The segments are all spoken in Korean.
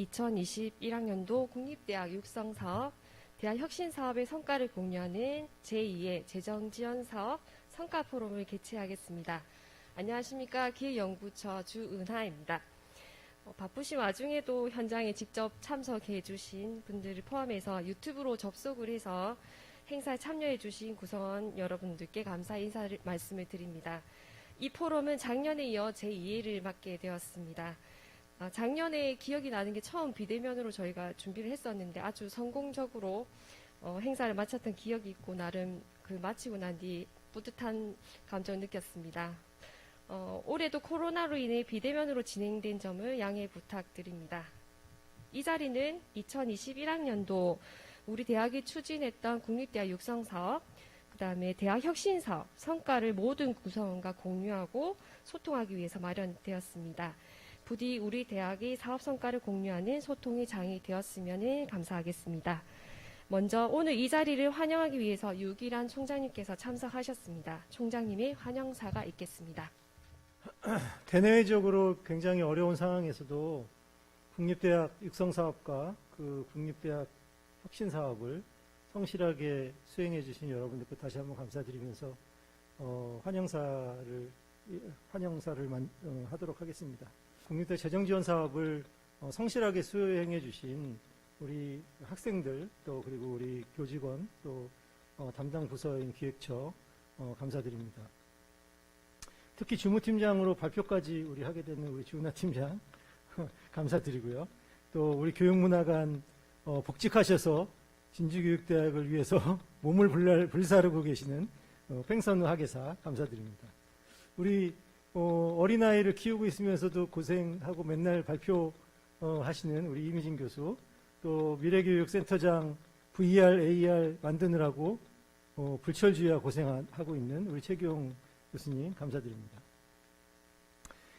2021학년도 국립대학 육성사업, 대학혁신사업의 성과를 공유하는 제2의 재정지원사업 성과포럼을 개최하겠습니다. 안녕하십니까. 기획연구처 주은하입니다. 바쁘신 와중에도 현장에 직접 참석해 주신 분들을 포함해서 유튜브로 접속을 해서 행사에 참여해 주신 구성원 여러분들께 감사 인사를 말씀을 드립니다. 이 포럼은 작년에 이어 제2회를 맡게 되었습니다. 작년에 기억이 나는 게 처음 비대면으로 저희가 준비를 했었는데 아주 성공적으로 행사를 마쳤던 기억이 있고 나름 마치고 난 뒤 뿌듯한 감정을 느꼈습니다. 올해도 코로나로 인해 비대면으로 진행된 점을 양해 부탁드립니다. 이 자리는 2021학년도 우리 대학이 추진했던 국립대학 육성사업, 그 다음에 대학혁신사업 성과를 모든 구성원과 공유하고 소통하기 위해서 마련되었습니다. 부디 우리 대학의 사업 성과를 공유하는 소통의 장이 되었으면 감사하겠습니다. 먼저 오늘 이 자리를 환영하기 위해서 유기란 총장님께서 참석하셨습니다. 총장님의 환영사가 있겠습니다. 대내외적으로 굉장히 어려운 상황에서도 국립대학 육성사업과 국립대학 혁신사업을 성실하게 수행해 주신 여러분들께 다시 한번 감사드리면서 환영사를 하도록 하겠습니다. 국립대 재정지원 사업을 성실하게 수행해 주신 우리 학생들 또 그리고 우리 교직원 또 담당 부서인 기획처 감사드립니다. 특히 주무팀장으로 발표까지 우리 하게 되는 우리 주은하 팀장 감사드리고요. 또 우리 교육문화관 복직하셔서 진주교육대학을 위해서 몸을 불사르고 계시는 팽선우 학예사 감사드립니다. 우리 어린아이를 키우고 있으면서도 고생하고 맨날 발표하시는 우리 이미진 교수, 또 미래교육센터장 VR, AR 만드느라고 불철주야 고생하고 있는 우리 최경 교수님 감사드립니다.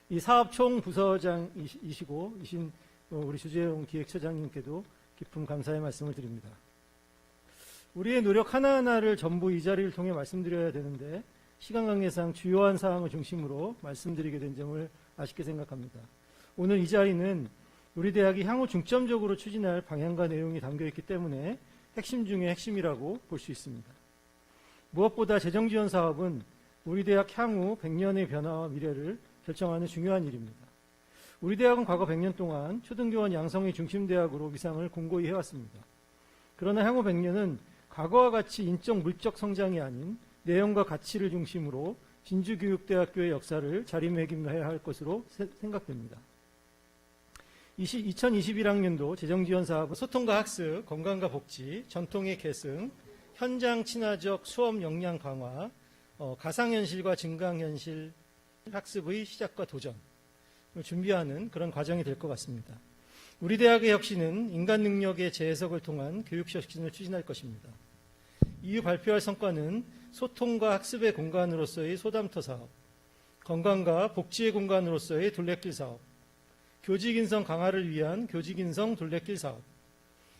이 사업 총부서장이시고 우리 주재용 기획처장님께도 깊은 감사의 말씀을 드립니다. 우리의 노력 하나하나를 전부 이 자리를 통해 말씀드려야 되는데 시간 관계상 주요한 사항을 중심으로 말씀드리게 된 점을 아쉽게 생각합니다. 오늘 이 자리는 우리 대학이 향후 중점적으로 추진할 방향과 내용이 담겨있기 때문에 핵심 중의 핵심이라고 볼 수 있습니다. 무엇보다 재정지원 사업은 우리 대학 향후 100년의 변화와 미래를 결정하는 중요한 일입니다. 우리 대학은 과거 100년 동안 초등교원 양성의 중심대학으로 위상을 공고히 해왔습니다. 그러나 향후 100년은 과거와 같이 인적 물적 성장이 아닌 내용과 가치를 중심으로 진주교육대학교의 역사를 자리매김해야 할 것으로 생각됩니다. 2021학년도 재정지원 사업은 소통과 학습, 건강과 복지, 전통의 계승, 현장 친화적 수업 역량 강화, 가상현실과 증강현실 학습의 시작과 도전을 준비하는 그런 과정이 될 것 같습니다. 우리 대학의 혁신은 인간 능력의 재해석을 통한 교육 혁신을 추진할 것입니다. 이후 발표할 성과는 소통과 학습의 공간으로서의 소담터 사업, 건강과 복지의 공간으로서의 둘레길 사업, 교직인성 강화를 위한 교직인성 둘레길 사업,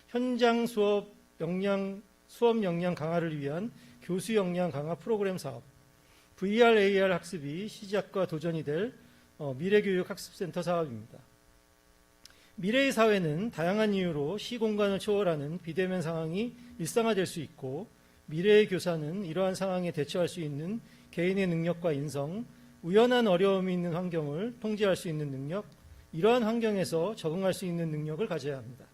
현장 수업 역량 강화를 위한 교수 역량 강화 프로그램 사업, VR, AR 학습이 시작과 도전이 될 미래교육 학습센터 사업입니다. 미래의 사회는 다양한 이유로 시공간을 초월하는 비대면 상황이 일상화될 수 있고 미래의 교사는 이러한 상황에 대처할 수 있는 개인의 능력과 인성, 우연한 어려움이 있는 환경을 통제할 수 있는 능력, 이러한 환경에서 적응할 수 있는 능력을 가져야 합니다.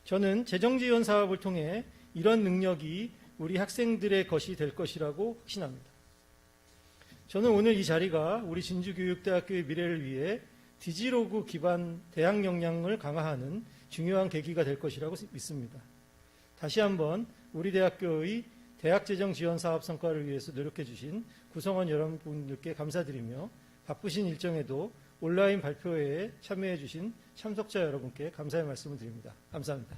저는 재정지원 사업을 통해 이런 능력이 우리 학생들의 것이 될 것이라고 확신합니다. 저는 오늘 이 자리가 우리 진주교육대학교의 미래를 위해 디지로그 기반 대학 역량을 강화하는 중요한 계기가 될 것이라고 믿습니다. 다시 한번 우리 대학교의 대학재정 지원 사업 성과를 위해서 노력해 주신 구성원 여러분들께 감사드리며 바쁘신 일정에도 온라인 발표회에 참여해 주신 참석자 여러분께 감사의 말씀을 드립니다. 감사합니다.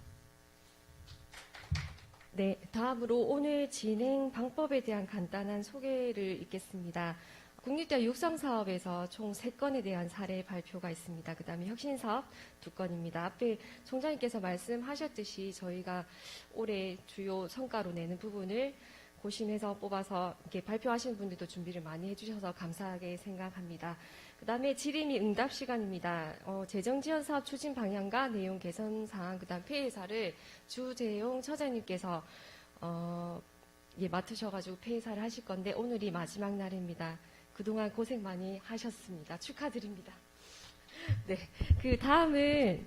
네, 다음으로 오늘 진행 방법에 대한 간단한 소개를 읽겠습니다. 국립대학 육성사업에서 총 3건에 대한 사례 발표가 있습니다. 그 다음에 혁신사업 2건입니다. 앞에 총장님께서 말씀하셨듯이 저희가 올해 주요 성과로 내는 부분을 고심해서 뽑아서 이렇게 발표하신 분들도 준비를 많이 해주셔서 감사하게 생각합니다. 그 다음에 질의및 응답 시간입니다. 재정지원 사업 추진 방향과 내용 개선 사항, 그 다음 폐회사를 주재용 처장님께서 맡으셔가지고 폐회사를 하실 건데 오늘이 마지막 날입니다. 그동안 고생 많이 하셨습니다. 축하드립니다. 네, 그 다음은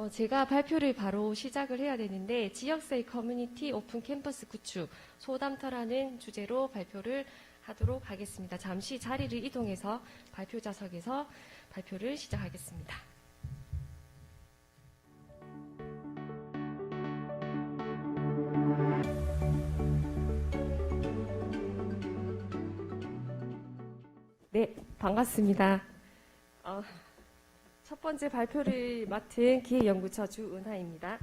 제가 발표를 바로 시작을 해야 되는데 지역사회 커뮤니티 오픈 캠퍼스 구축 소담터라는 주제로 발표를 하도록 하겠습니다. 잠시 자리를 이동해서 발표자석에서 발표를 시작하겠습니다. 네, 반갑습니다. 첫 번째 발표를 맡은 기획연구처 주은하입니다.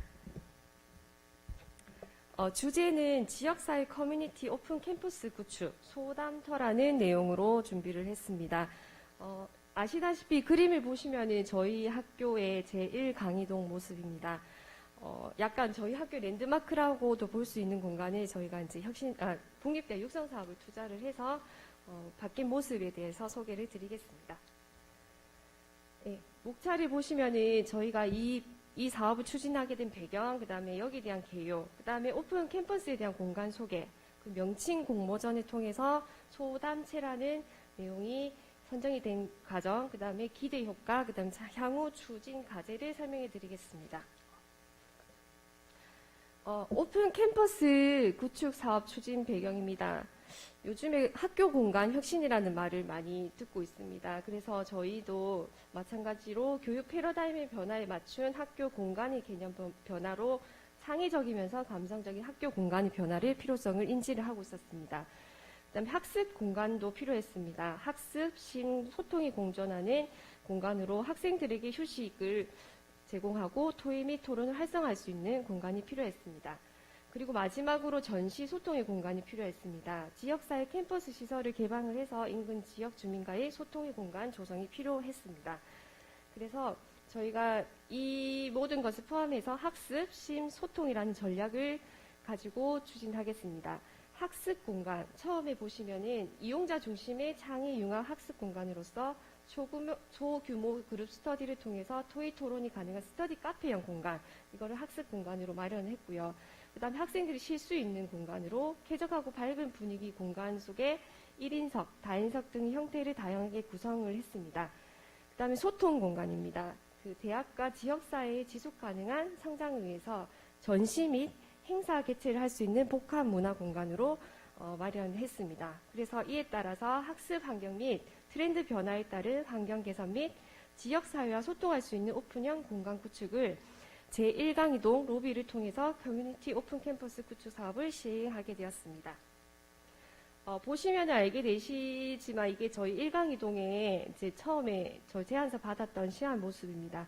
주제는 지역사회 커뮤니티 오픈 캠퍼스 구축 소담터라는 내용으로 준비를 했습니다. 아시다시피 그림을 보시면은 저희 학교의 제1강의동 모습입니다. 약간 저희 학교 랜드마크라고도 볼 수 있는 공간에 저희가 이제 국립대 육성 사업을 투자를 해서 바뀐 모습에 대해서 소개를 드리겠습니다. 네, 목차를 보시면은 저희가 이 사업을 추진하게 된 배경, 그 다음에 여기에 대한 개요, 그 다음에 오픈 캠퍼스에 대한 공간 소개, 그 명칭 공모전을 통해서 소담체라는 내용이 선정이 된 과정, 그 다음에 기대 효과, 그 다음에 향후 추진 과제를 설명해 드리겠습니다. 오픈 캠퍼스 구축 사업 추진 배경입니다. 요즘에 학교 공간 혁신이라는 말을 많이 듣고 있습니다. 그래서 저희도 마찬가지로 교육 패러다임의 변화에 맞춘 학교 공간의 개념 변화로 창의적이면서 감성적인 학교 공간의 변화를 필요성을 인지를 하고 있었습니다. 그다음에 학습 공간도 필요했습니다. 학습, 심, 소통이 공존하는 공간으로 학생들에게 휴식을 제공하고 토의 및 토론을 활성화할 수 있는 공간이 필요했습니다. 그리고 마지막으로 전시 소통의 공간이 필요했습니다. 지역사회 캠퍼스 시설을 개방을 해서 인근 지역 주민과의 소통의 공간 조성이 필요했습니다. 그래서 저희가 이 모든 것을 포함해서 학습, 심, 소통이라는 전략을 가지고 추진하겠습니다. 학습 공간, 처음에 보시면은 이용자 중심의 창의 융합 학습 공간으로서 소규모 그룹 스터디를 통해서 토의 토론이 가능한 스터디 카페형 공간, 이거를 학습 공간으로 마련했고요. 그 다음에 학생들이 쉴 수 있는 공간으로 쾌적하고 밝은 분위기 공간 속에 1인석, 다인석 등 형태를 다양하게 구성을 했습니다. 그 다음에 소통 공간입니다. 그 대학과 지역사회의 지속 가능한 성장을 위해서 전시 및 행사 개최를 할 수 있는 복합 문화 공간으로 마련했습니다. 그래서 이에 따라서 학습 환경 및 트렌드 변화에 따른 환경 개선 및 지역사회와 소통할 수 있는 오픈형 공간 구축을 제1강의동 로비를 통해서 커뮤니티 오픈 캠퍼스 구축 사업을 시행하게 되었습니다. 보시면 알게 되시지만 이게 저희 1강의동에 이제 처음에 저 제안서 받았던 시안 모습입니다.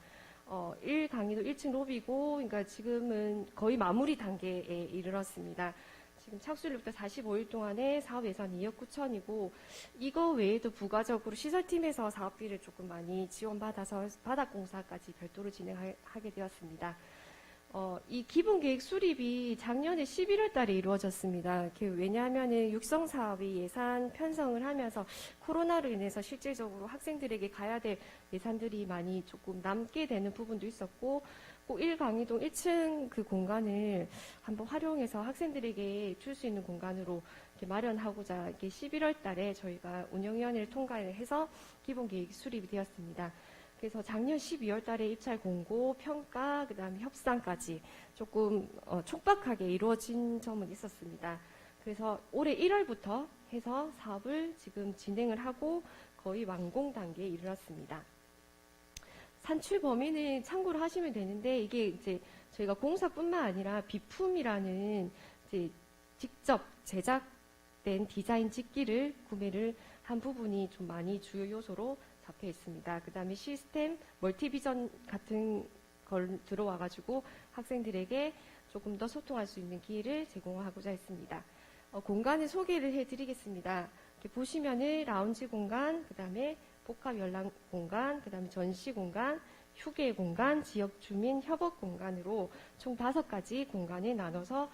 1강의동 1층 로비고, 그러니까 지금은 거의 마무리 단계에 이르렀습니다. 지금 착수일부터 45일 동안에 사업 예산 2억 9천이고, 이거 외에도 부가적으로 시설팀에서 사업비를 조금 많이 지원받아서 바닥공사까지 별도로 진행하게 되었습니다. 이 기본계획 수립이 작년에 11월 달에 이루어졌습니다. 왜냐하면 육성 사업이 예산 편성을 하면서 코로나로 인해서 실질적으로 학생들에게 가야 될 예산들이 많이 조금 남게 되는 부분도 있었고, 꼭 1강의동 1층 그 공간을 한번 활용해서 학생들에게 줄 수 있는 공간으로 이렇게 마련하고자 이렇게 11월 달에 저희가 운영위원회를 통과를 해서 기본계획 수립이 되었습니다. 그래서 작년 12월 달에 입찰 공고, 평가, 그 다음에 협상까지 조금 촉박하게 이루어진 점은 있었습니다. 그래서 올해 1월부터 해서 사업을 지금 진행을 하고 거의 완공 단계에 이르렀습니다. 산출 범위는 참고로 하시면 되는데, 이게 이제 저희가 공사뿐만 아니라 비품이라는 이제 직접 제작된 디자인 집기를 구매를 한 부분이 좀 많이 주요 요소로 잡혀 있습니다. 그 다음에 시스템, 멀티비전 같은 걸 들어와가지고 학생들에게 조금 더 소통할 수 있는 기회를 제공하고자 했습니다. 공간을 소개를 해드리겠습니다. 이렇게 보시면은 라운지 공간, 그 다음에 복합 열람 공간, 그 다음에 전시 공간, 휴게 공간, 지역 주민 협업 공간으로 총 5가지 공간에 나눠서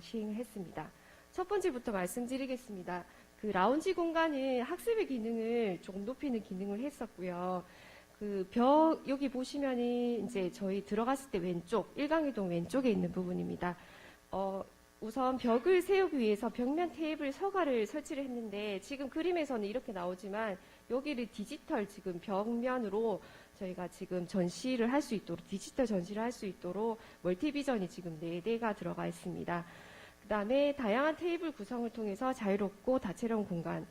시행을 했습니다. 첫 번째부터 말씀드리겠습니다. 그 라운지 공간은 학습의 기능을 조금 높이는 기능을 했었고요. 그 여기 보시면은 이제 저희 들어갔을 때 왼쪽, 1강의동 왼쪽에 있는 부분입니다. 우선 벽을 세우기 위해서 벽면 테이블 서가를 설치를 했는데 지금 그림에서는 이렇게 나오지만 여기를 디지털 지금 벽면으로 저희가 지금 전시를 할 수 있도록 디지털 전시를 할 수 있도록 멀티비전이 지금 4대가 들어가 있습니다. 그 다음에 다양한 테이블 구성을 통해서 자유롭고 다채로운 공간,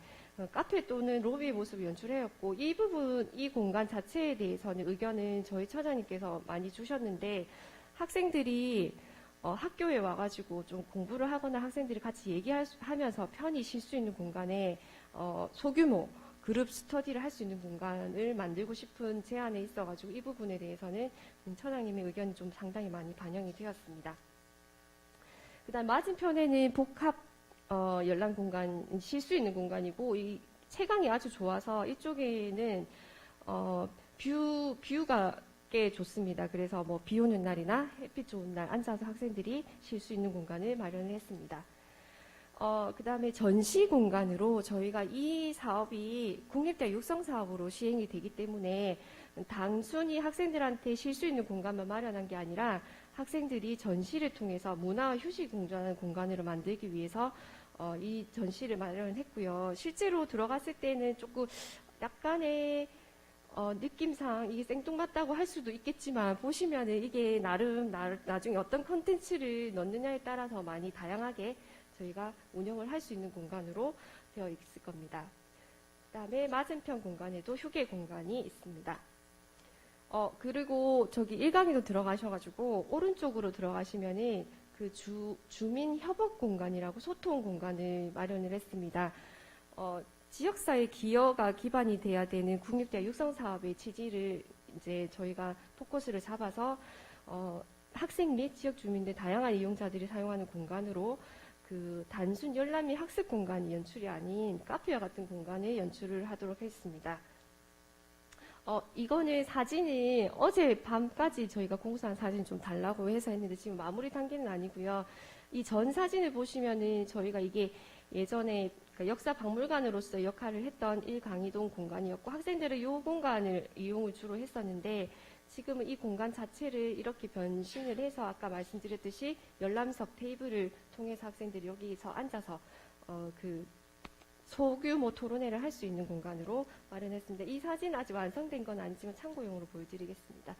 카페 또는 로비의 모습을 연출하였고 이 부분, 이 공간 자체에 대해서는 의견은 저희 처장님께서 많이 주셨는데 학생들이 학교에 와가지고 좀 공부를 하거나 학생들이 같이 얘기하면서 편히 쉴 수 있는 공간에 소규모 그룹 스터디를 할 수 있는 공간을 만들고 싶은 제안에 있어가지고 이 부분에 대해서는 처장님의 의견이 좀 상당히 많이 반영이 되었습니다. 그 다음 맞은편에는 복합 열람 공간, 쉴 수 있는 공간이고 이 채광이 아주 좋아서 이쪽에는 뷰가 꽤 좋습니다. 그래서 뭐 비 오는 날이나 햇빛 좋은 날 앉아서 학생들이 쉴 수 있는 공간을 마련을 했습니다. 그 다음에 전시 공간으로 저희가 이 사업이 국립대학 육성 사업으로 시행이 되기 때문에 단순히 학생들한테 쉴 수 있는 공간만 마련한 게 아니라 학생들이 전시를 통해서 문화와 휴식 공존하는 공간으로 만들기 위해서 이 전시를 마련했고요. 실제로 들어갔을 때는 조금 약간의 느낌상 이게 생뚱맞다고 할 수도 있겠지만 보시면은 이게 나름 나중에 어떤 컨텐츠를 넣느냐에 따라서 많이 다양하게 저희가 운영을 할 수 있는 공간으로 되어 있을 겁니다. 그 다음에 맞은편 공간에도 휴게 공간이 있습니다. 그리고 저기 1강에도 들어가셔가지고 오른쪽으로 들어가시면은 그 주민 협업 공간이라고 소통 공간을 마련을 했습니다. 지역사회 기여가 기반이 돼야 되는 국립대학 육성 사업의 취지를 이제 저희가 포커스를 잡아서 학생 및 지역 주민들 다양한 이용자들이 사용하는 공간으로 그 단순 열람 및 학습 공간이 연출이 아닌 카페와 같은 공간을 연출을 하도록 했습니다. 이거는 사진이 어제 밤까지 저희가 공사한 사진 좀 달라고 해서 했는데 지금 마무리 단계는 아니고요. 이 전 사진을 보시면은 저희가 이게 예전에 그러니까 역사 박물관으로서 역할을 했던 1강의동 공간이었고 학생들은 이 공간을 이용을 주로 했었는데 지금은 이 공간 자체를 이렇게 변신을 해서 아까 말씀드렸듯이 열람석 테이블을 통해서 학생들이 여기서 앉아서 그 소규모 토론회를 할 수 있는 공간으로 마련했습니다. 이 사진 아직 완성된 건 아니지만 참고용으로 보여드리겠습니다.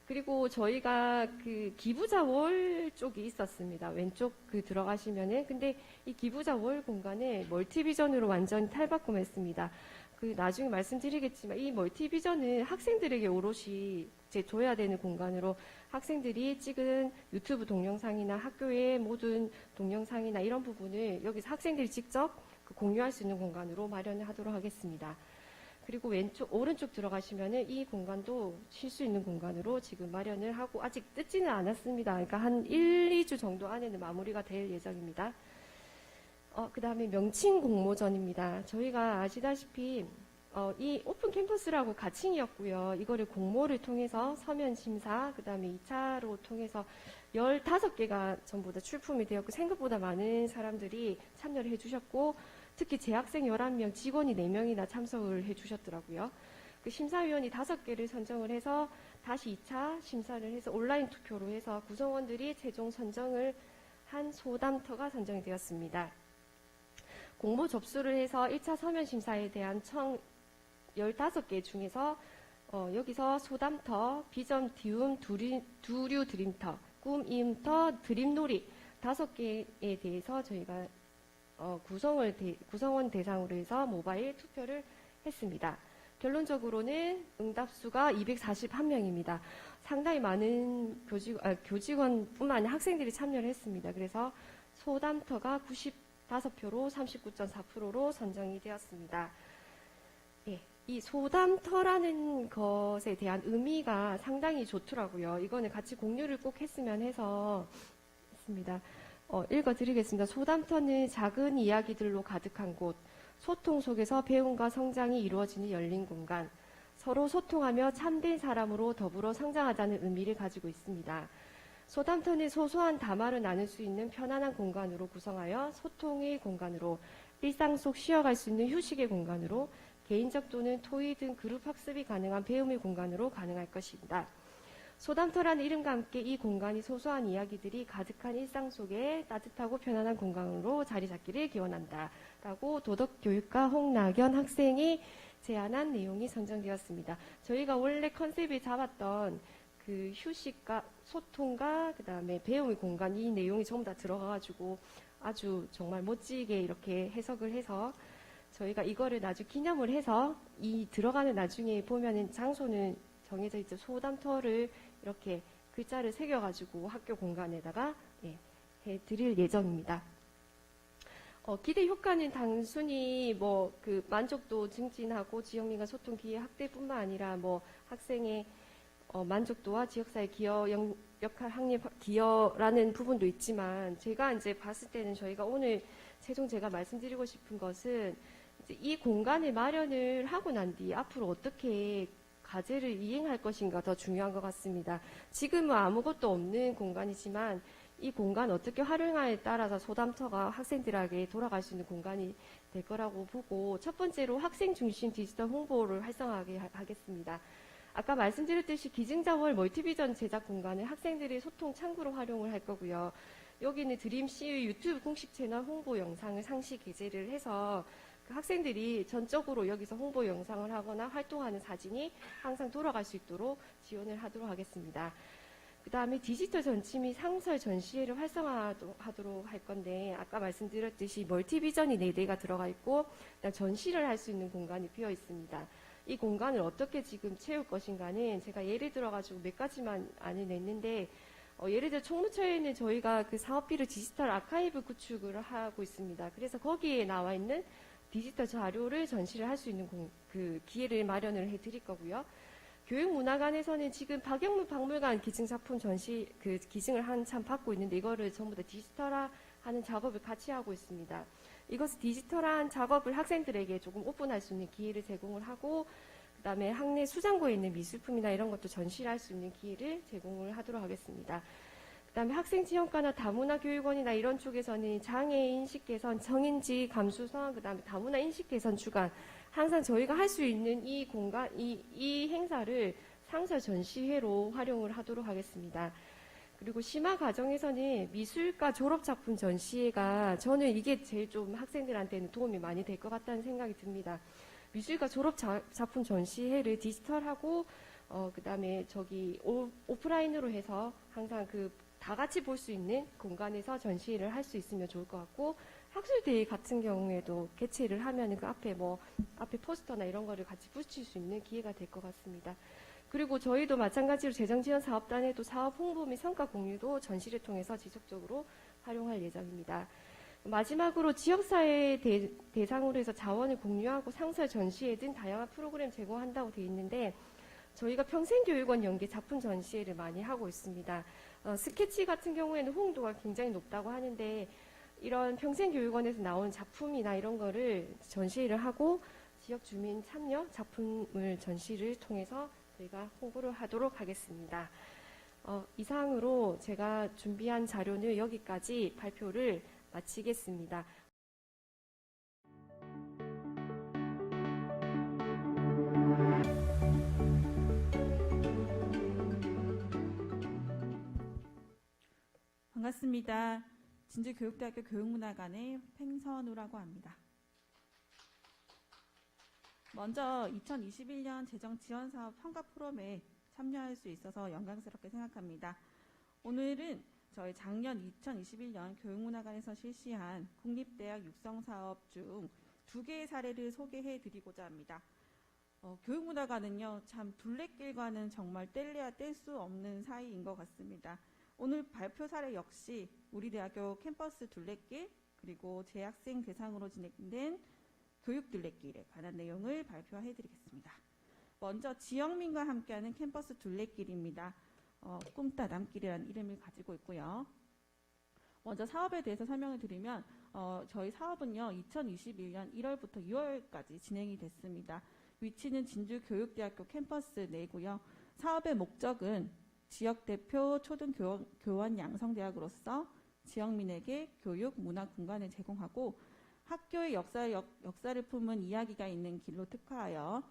그리고 저희가 그 기부자 월 쪽이 있었습니다. 왼쪽 그 들어가시면은 근데 이 기부자 월 공간을 멀티비전으로 완전히 탈바꿈했습니다. 그 나중에 말씀드리겠지만 이 멀티비전은 학생들에게 오롯이 이제 줘야 되는 공간으로 학생들이 찍은 유튜브 동영상이나 학교의 모든 동영상이나 이런 부분을 여기서 학생들이 직접 공유할 수 있는 공간으로 마련을 하도록 하겠습니다. 그리고 오른쪽 들어가시면은 이 공간도 쉴 수 있는 공간으로 지금 마련을 하고 아직 뜯지는 않았습니다. 그러니까 한 1, 2주 정도 안에는 마무리가 될 예정입니다. 그 다음에 명칭 공모전입니다. 저희가 아시다시피 이 오픈 캠퍼스라고 가칭이었고요. 이거를 공모를 통해서 서면 심사, 그 다음에 2차로 통해서 15개가 전부 다 출품이 되었고 생각보다 많은 사람들이 참여를 해주셨고 특히 재학생 11명, 직원이 4명이나 참석을 해주셨더라고요. 그 심사위원이 5개를 선정을 해서 다시 2차 심사를 해서 온라인 투표로 해서 구성원들이 최종 선정을 한 소담터가 선정이 되었습니다. 공모 접수를 해서 1차 서면 심사에 대한 총 15개 중에서 여기서 소담터, 비전 디움, 두류 드림터, 꿈 이음터, 드림놀이 5개에 대해서 저희가 구성원 대상으로 해서 모바일 투표를 했습니다. 결론적으로는 응답수가 241명입니다. 상당히 많은 교직원뿐만 아니라 학생들이 참여를 했습니다. 그래서 소담터가 95표로 39.4%로 선정이 되었습니다. 예, 이 소담터라는 것에 대한 의미가 상당히 좋더라고요. 이거는 같이 공유를 꼭 했으면 해서 했습니다. 읽어드리겠습니다. 소담터는 작은 이야기들로 가득한 곳, 소통 속에서 배움과 성장이 이루어지는 열린 공간, 서로 소통하며 참된 사람으로 더불어 성장하자는 의미를 가지고 있습니다. 소담터는 소소한 담화를 나눌 수 있는 편안한 공간으로 구성하여 소통의 공간으로, 일상 속 쉬어갈 수 있는 휴식의 공간으로, 개인적 또는 토의 등 그룹 학습이 가능한 배움의 공간으로 가능할 것입니다. 소담터라는 이름과 함께 이 공간이 소소한 이야기들이 가득한 일상 속에 따뜻하고 편안한 공간으로 자리 잡기를 기원한다. 라고 도덕교육가 홍낙연 학생이 제안한 내용이 선정되었습니다. 저희가 원래 컨셉을 잡았던 그 휴식과 소통과 그 다음에 배움의 공간, 이 내용이 전부 다 들어가가지고 아주 정말 멋지게 이렇게 해석을 해서 저희가 이거를 나중에 기념을 해서 이 들어가는 나중에 보면은 장소는 정해져 있죠. 소담터를 이렇게 글자를 새겨가지고 학교 공간에다가 해드릴 예정입니다. 기대 효과는 단순히 뭐 그 만족도 증진하고 지역민간 소통 기회 확대뿐만 아니라 뭐 학생의 만족도와 지역사회 기여 역할 확립 기여라는 부분도 있지만, 제가 이제 봤을 때는 저희가 오늘 최종 제가 말씀드리고 싶은 것은 이제 이 공간을 마련을 하고 난 뒤 앞으로 어떻게 과제를 이행할 것인가 더 중요한 것 같습니다. 지금은 아무것도 없는 공간이지만 이 공간 어떻게 활용하에 따라서 소담터가 학생들에게 돌아갈 수 있는 공간이 될 거라고 보고, 첫 번째로 학생 중심 디지털 홍보를 활성화하게 하겠습니다. 아까 말씀드렸듯이 기증자월 멀티비전 제작 공간을 학생들의 소통 창구로 활용을 할 거고요. 여기는 드림C의 유튜브 공식 채널 홍보 영상을 상시 게재를 해서 그 학생들이 전적으로 여기서 홍보 영상을 하거나 활동하는 사진이 항상 돌아갈 수 있도록 지원을 하도록 하겠습니다. 그 다음에 디지털 전시 및 상설 전시회를 활성화하도록 할 건데, 아까 말씀드렸듯이 멀티비전이 4대가 들어가 있고 전시를 할 수 있는 공간이 비어 있습니다. 이 공간을 어떻게 지금 채울 것인가는 제가 예를 들어가지고 몇 가지만 안을 냈는데, 예를 들어 총무처에는 저희가 그 사업비를 디지털 아카이브 구축을 하고 있습니다. 그래서 거기에 나와 있는 디지털 자료를 전시를 할 수 있는 그 기회를 마련을 해드릴 거고요. 교육문화관에서는 지금 박영문 박물관 기증작품 전시 그 기증을 한참 받고 있는데, 이거를 전부 다 디지털화하는 작업을 같이 하고 있습니다. 이것을 디지털한 작업을 학생들에게 조금 오픈할 수 있는 기회를 제공을 하고, 그 다음에 학내 수장고에 있는 미술품이나 이런 것도 전시를 할 수 있는 기회를 제공을 하도록 하겠습니다. 그 다음에 학생지원과나 다문화교육원이나 이런 쪽에서는 장애인 인식 개선, 성인지 감수성, 그 다음에 다문화 인식 개선 주간, 항상 저희가 할 수 있는 이 공간, 이 행사를 상설 전시회로 활용을 하도록 하겠습니다. 그리고 심화 과정에서는 미술과 졸업작품 전시회가, 저는 이게 제일 좀 학생들한테는 도움이 많이 될 것 같다는 생각이 듭니다. 미술과 졸업작품 전시회를 디지털하고, 그 다음에 오프라인으로 해서 항상 다 같이 볼 수 있는 공간에서 전시회를 할 수 있으면 좋을 것 같고, 학술대회 같은 경우에도 개최를 하면 그 앞에 앞에 포스터나 이런 거를 같이 붙일 수 있는 기회가 될 것 같습니다. 그리고 저희도 마찬가지로 재정지원사업단에도 사업 홍보 및 성과 공유도 전시를 통해서 지속적으로 활용할 예정입니다. 마지막으로 지역사회 대상으로 해서 자원을 공유하고 상설 전시회 등 다양한 프로그램 제공한다고 되어 있는데, 저희가 평생교육원 연계 작품 전시회를 많이 하고 있습니다. 스케치 같은 경우에는 호응도가 굉장히 높다고 하는데, 이런 평생교육원에서 나온 작품이나 이런 거를 전시를 하고 지역 주민 참여 작품을 전시를 통해서 저희가 홍보를 하도록 하겠습니다. 이상으로 제가 준비한 자료는 여기까지 발표를 마치겠습니다. 반갑습니다. 진주교육대학교 교육문화관의 팽선우라고 합니다. 먼저 2021년 재정지원사업 평가 포럼에 참여할 수 있어서 영광스럽게 생각합니다. 오늘은 저희 작년 2021년 교육문화관에서 실시한 국립대학 육성사업 중 2개의 사례를 소개해 드리고자 합니다. 교육문화관은요, 참 둘레길과는 정말 뗄래야 뗄 수 없는 사이인 것 같습니다. 오늘 발표 사례 역시 우리 대학교 캠퍼스 둘레길, 그리고 재학생 대상으로 진행된 교육 둘레길에 관한 내용을 발표해 드리겠습니다. 먼저 지역민과 함께하는 캠퍼스 둘레길입니다. 꿈따 남길이라는 이름을 가지고 있고요. 먼저 사업에 대해서 설명을 드리면 저희 사업은요 2021년 1월부터 6월까지 진행이 됐습니다. 위치는 진주교육대학교 캠퍼스 내고요. 사업의 목적은 지역 대표 초등교원 양성대학으로서 지역민에게 교육, 문화 공간을 제공하고 학교의 역사를 품은 이야기가 있는 길로 특화하여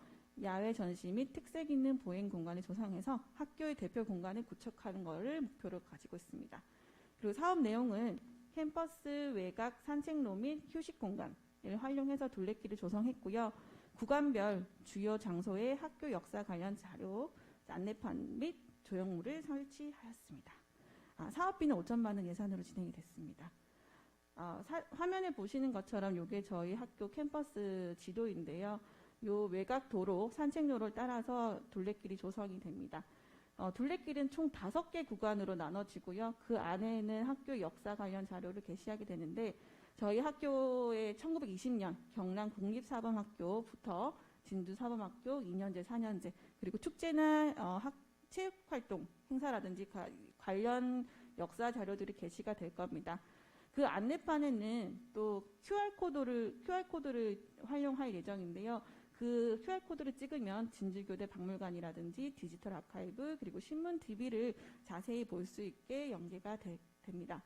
야외 전시 및 특색 있는 보행 공간을 조성해서 학교의 대표 공간을 구축하는 것을 목표로 가지고 있습니다. 그리고 사업 내용은 캠퍼스 외곽 산책로 및 휴식 공간을 활용해서 둘레길을 조성했고요. 구간별 주요 장소에 학교 역사 관련 자료, 안내판 및 조형물을 설치하였습니다. 사업비는 5천만 원 예산으로 진행이 됐습니다. 화면에 보시는 것처럼 이게 저희 학교 캠퍼스 지도인데요. 요 외곽 도로, 산책로를 따라서 둘레길이 조성이 됩니다. 둘레길은 총 5개 구간으로 나눠지고요. 그 안에는 학교 역사 관련 자료를 게시하게 되는데 저희 학교의 1920년 경남 국립사범학교부터 진주사범학교 2년제, 4년제 그리고 축제나 체육활동 행사라든지 관련 역사 자료들이 게시가 될 겁니다. 그 안내판에는 또 QR코드를 활용할 예정인데요. 그 QR코드를 찍으면 진주교대 박물관이라든지 디지털 아카이브 그리고 신문 TV를 자세히 볼 수 있게 연계가 됩니다.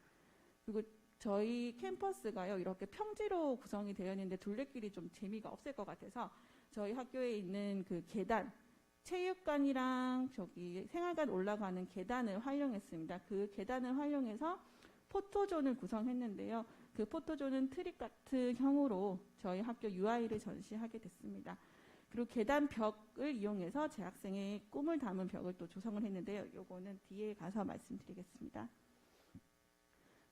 그리고 저희 캠퍼스가요 이렇게 평지로 구성이 되어 있는데 둘레길이 좀 재미가 없을 것 같아서 저희 학교에 있는 그 계단 체육관이랑 저기 생활관 올라가는 계단을 활용했습니다. 그 계단을 활용해서 포토존을 구성했는데요. 그 포토존은 트립 같은 형으로 저희 학교 UI를 전시하게 됐습니다. 그리고 계단 벽을 이용해서 재학생의 꿈을 담은 벽을 또 조성을 했는데요. 요거는 뒤에 가서 말씀드리겠습니다.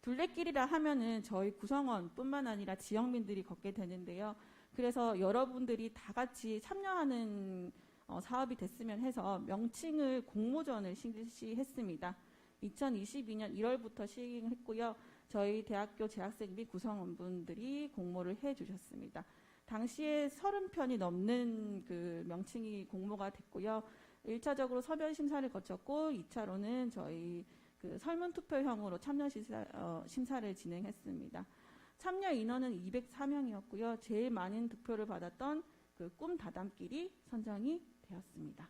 둘레길이라 하면은 저희 구성원뿐만 아니라 지역민들이 걷게 되는데요. 그래서 여러분들이 다 같이 참여하는 사업이 됐으면 해서 명칭을 공모전을 실시했습니다. 2022년 1월부터 시행했고요. 저희 대학교 재학생 및 구성원분들이 공모를 해주셨습니다. 당시에 30편이 넘는 그 명칭이 공모가 됐고요. 1차적으로 서면 심사를 거쳤고 2차로는 저희 그 설문투표형으로 참여 심사를 진행했습니다. 참여 인원은 204명이었고요. 제일 많은 득표를 받았던 그 꿈 다담길이 선정이 되었습니다.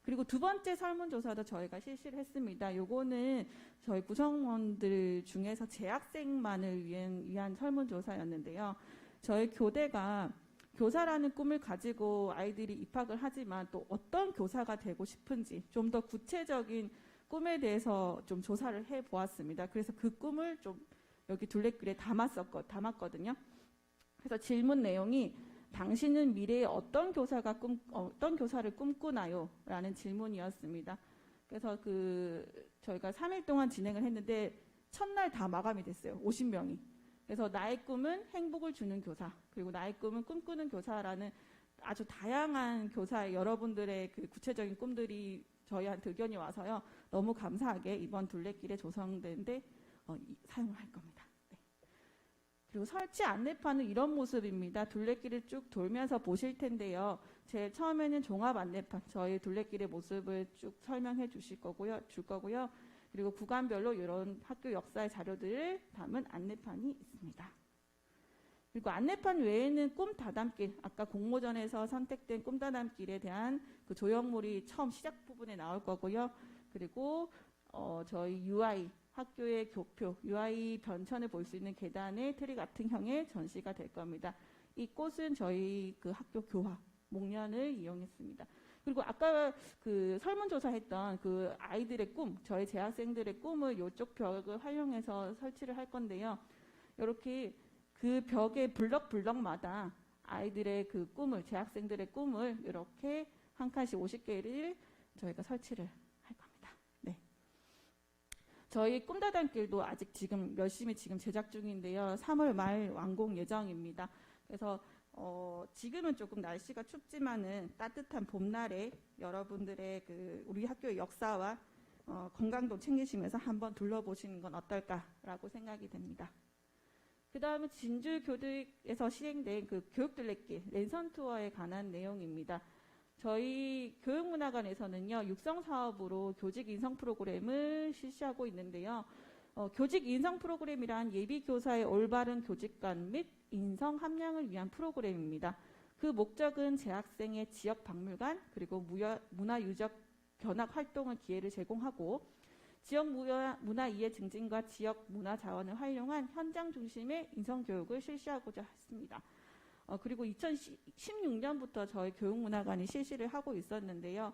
그리고 두 번째 설문조사도 저희가 실시를 했습니다. 요거는 저희 구성원들 중에서 재학생만을 위한 설문조사였는데요. 저희 교대가 교사라는 꿈을 가지고 아이들이 입학을 하지만 또 어떤 교사가 되고 싶은지 좀 더 구체적인 꿈에 대해서 좀 조사를 해보았습니다. 그래서 그 꿈을 좀 여기 둘레길에 담았거든요. 그래서 질문 내용이 당신은 미래에 어떤 교사를 꿈꾸나요? 라는 질문이었습니다. 그래서 저희가 3일 동안 진행을 했는데 첫날 다 마감이 됐어요. 50명이. 그래서 나의 꿈은 행복을 주는 교사, 그리고 나의 꿈은 꿈꾸는 교사라는 아주 다양한 교사의 여러분들의 그 구체적인 꿈들이 저희한테 의견이 와서요. 너무 감사하게 이번 둘레길에 조성되는데 사용을 할 겁니다. 네. 그리고 설치 안내판은 이런 모습입니다. 둘레길을 쭉 돌면서 보실 텐데요. 제일 처음에는 종합 안내판, 저희 둘레길의 모습을 쭉 설명해 줄 거고요. 그리고 구간별로 이런 학교 역사의 자료들을 담은 안내판이 있습니다. 그리고 안내판 외에는 꿈 다담길, 아까 공모전에서 선택된 꿈 다담길에 대한 그 조형물이 처음 시작 부분에 나올 거고요. 그리고 저희 UI, 학교의 교표, UI 변천을 볼 수 있는 계단의 트리 같은 형의 전시가 될 겁니다. 이 꽃은 저희 그 학교 교화, 목련을 이용했습니다. 그리고 아까 그 설문조사했던 그 아이들의 꿈, 저희 재학생들의 꿈을 이쪽 벽을 활용해서 설치를 할 건데요. 이렇게 그 벽의 블럭마다 아이들의 그 꿈을, 재학생들의 꿈을 이렇게 한 칸씩 50개를 저희가 설치를 할 겁니다. 네. 저희 꿈다단길도 아직 열심히 제작 중인데요. 3월 말 완공 예정입니다. 그래서 지금은 조금 날씨가 춥지만은 따뜻한 봄날에 여러분들의 우리 학교의 역사와 건강도 챙기시면서 한번 둘러보시는 건 어떨까라고 생각이 됩니다. 그 다음에 진주교대에서 시행된 그 교육둘레길 랜선 투어에 관한 내용입니다. 저희 교육문화관에서는요, 육성사업으로 교직 인성 프로그램을 실시하고 있는데요. 교직 인성 프로그램이란 예비교사의 올바른 교직관 및 인성 함량을 위한 프로그램입니다. 그 목적은 재학생의 지역 박물관 그리고 문화유적 견학 활동을 기회를 제공하고 지역 문화 이해 증진과 지역 문화 자원을 활용한 현장 중심의 인성 교육을 실시하고자 했습니다. 그리고 2016년부터 저희 교육문화관이 실시를 하고 있었는데요.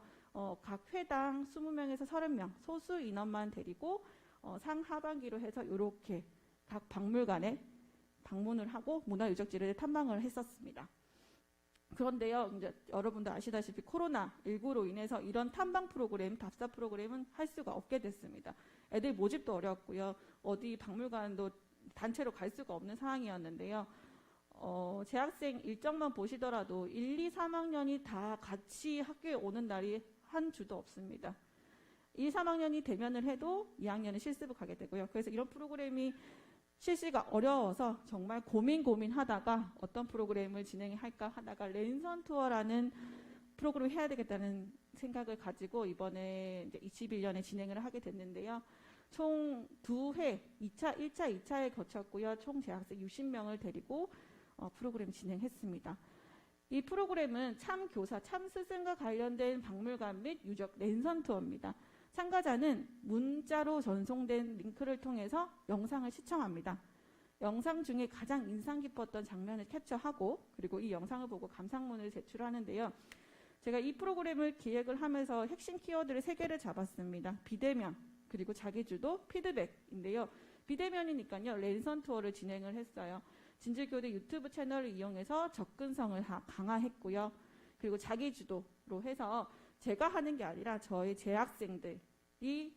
각 회당 20명에서 30명 소수 인원만 데리고 상하반기로 해서 이렇게 각 박물관에 방문을 하고 문화유적지를 탐방을 했었습니다. 그런데요, 이제 여러분도 아시다시피 코로나19로 인해서 이런 탐방 프로그램, 답사 프로그램은 할 수가 없게 됐습니다. 애들 모집도 어렵고요. 어디 박물관도 단체로 갈 수가 없는 상황이었는데요. 재학생 일정만 보시더라도 1, 2, 3학년이 다 같이 학교에 오는 날이 한 주도 없습니다. 1, 3학년이 대면을 해도 2학년은 실습을 가게 되고요. 그래서 이런 프로그램이 실시가 어려워서 정말 고민하다가 어떤 프로그램을 진행할까 하다가 랜선 투어라는 프로그램을 해야 되겠다는 생각을 가지고 이번에 이제 21년에 진행을 하게 됐는데요. 총 2회, 1차, 2차에 거쳤고요. 총 재학생 60명을 데리고 프로그램 진행했습니다. 이 프로그램은 참교사, 참스승과 관련된 박물관 및 유적 랜선 투어입니다. 참가자는 문자로 전송된 링크를 통해서 영상을 시청합니다. 영상 중에 가장 인상 깊었던 장면을 캡처하고 그리고 이 영상을 보고 감상문을 제출하는데요. 제가 이 프로그램을 기획을 하면서 핵심 키워드를 3개를 잡았습니다. 비대면, 그리고 자기주도, 피드백인데요. 비대면이니까요. 랜선 투어를 진행을 했어요. 진질교대 유튜브 채널을 이용해서 접근성을 강화했고요. 그리고 자기주도로 해서 제가 하는 게 아니라 저희 재학생들이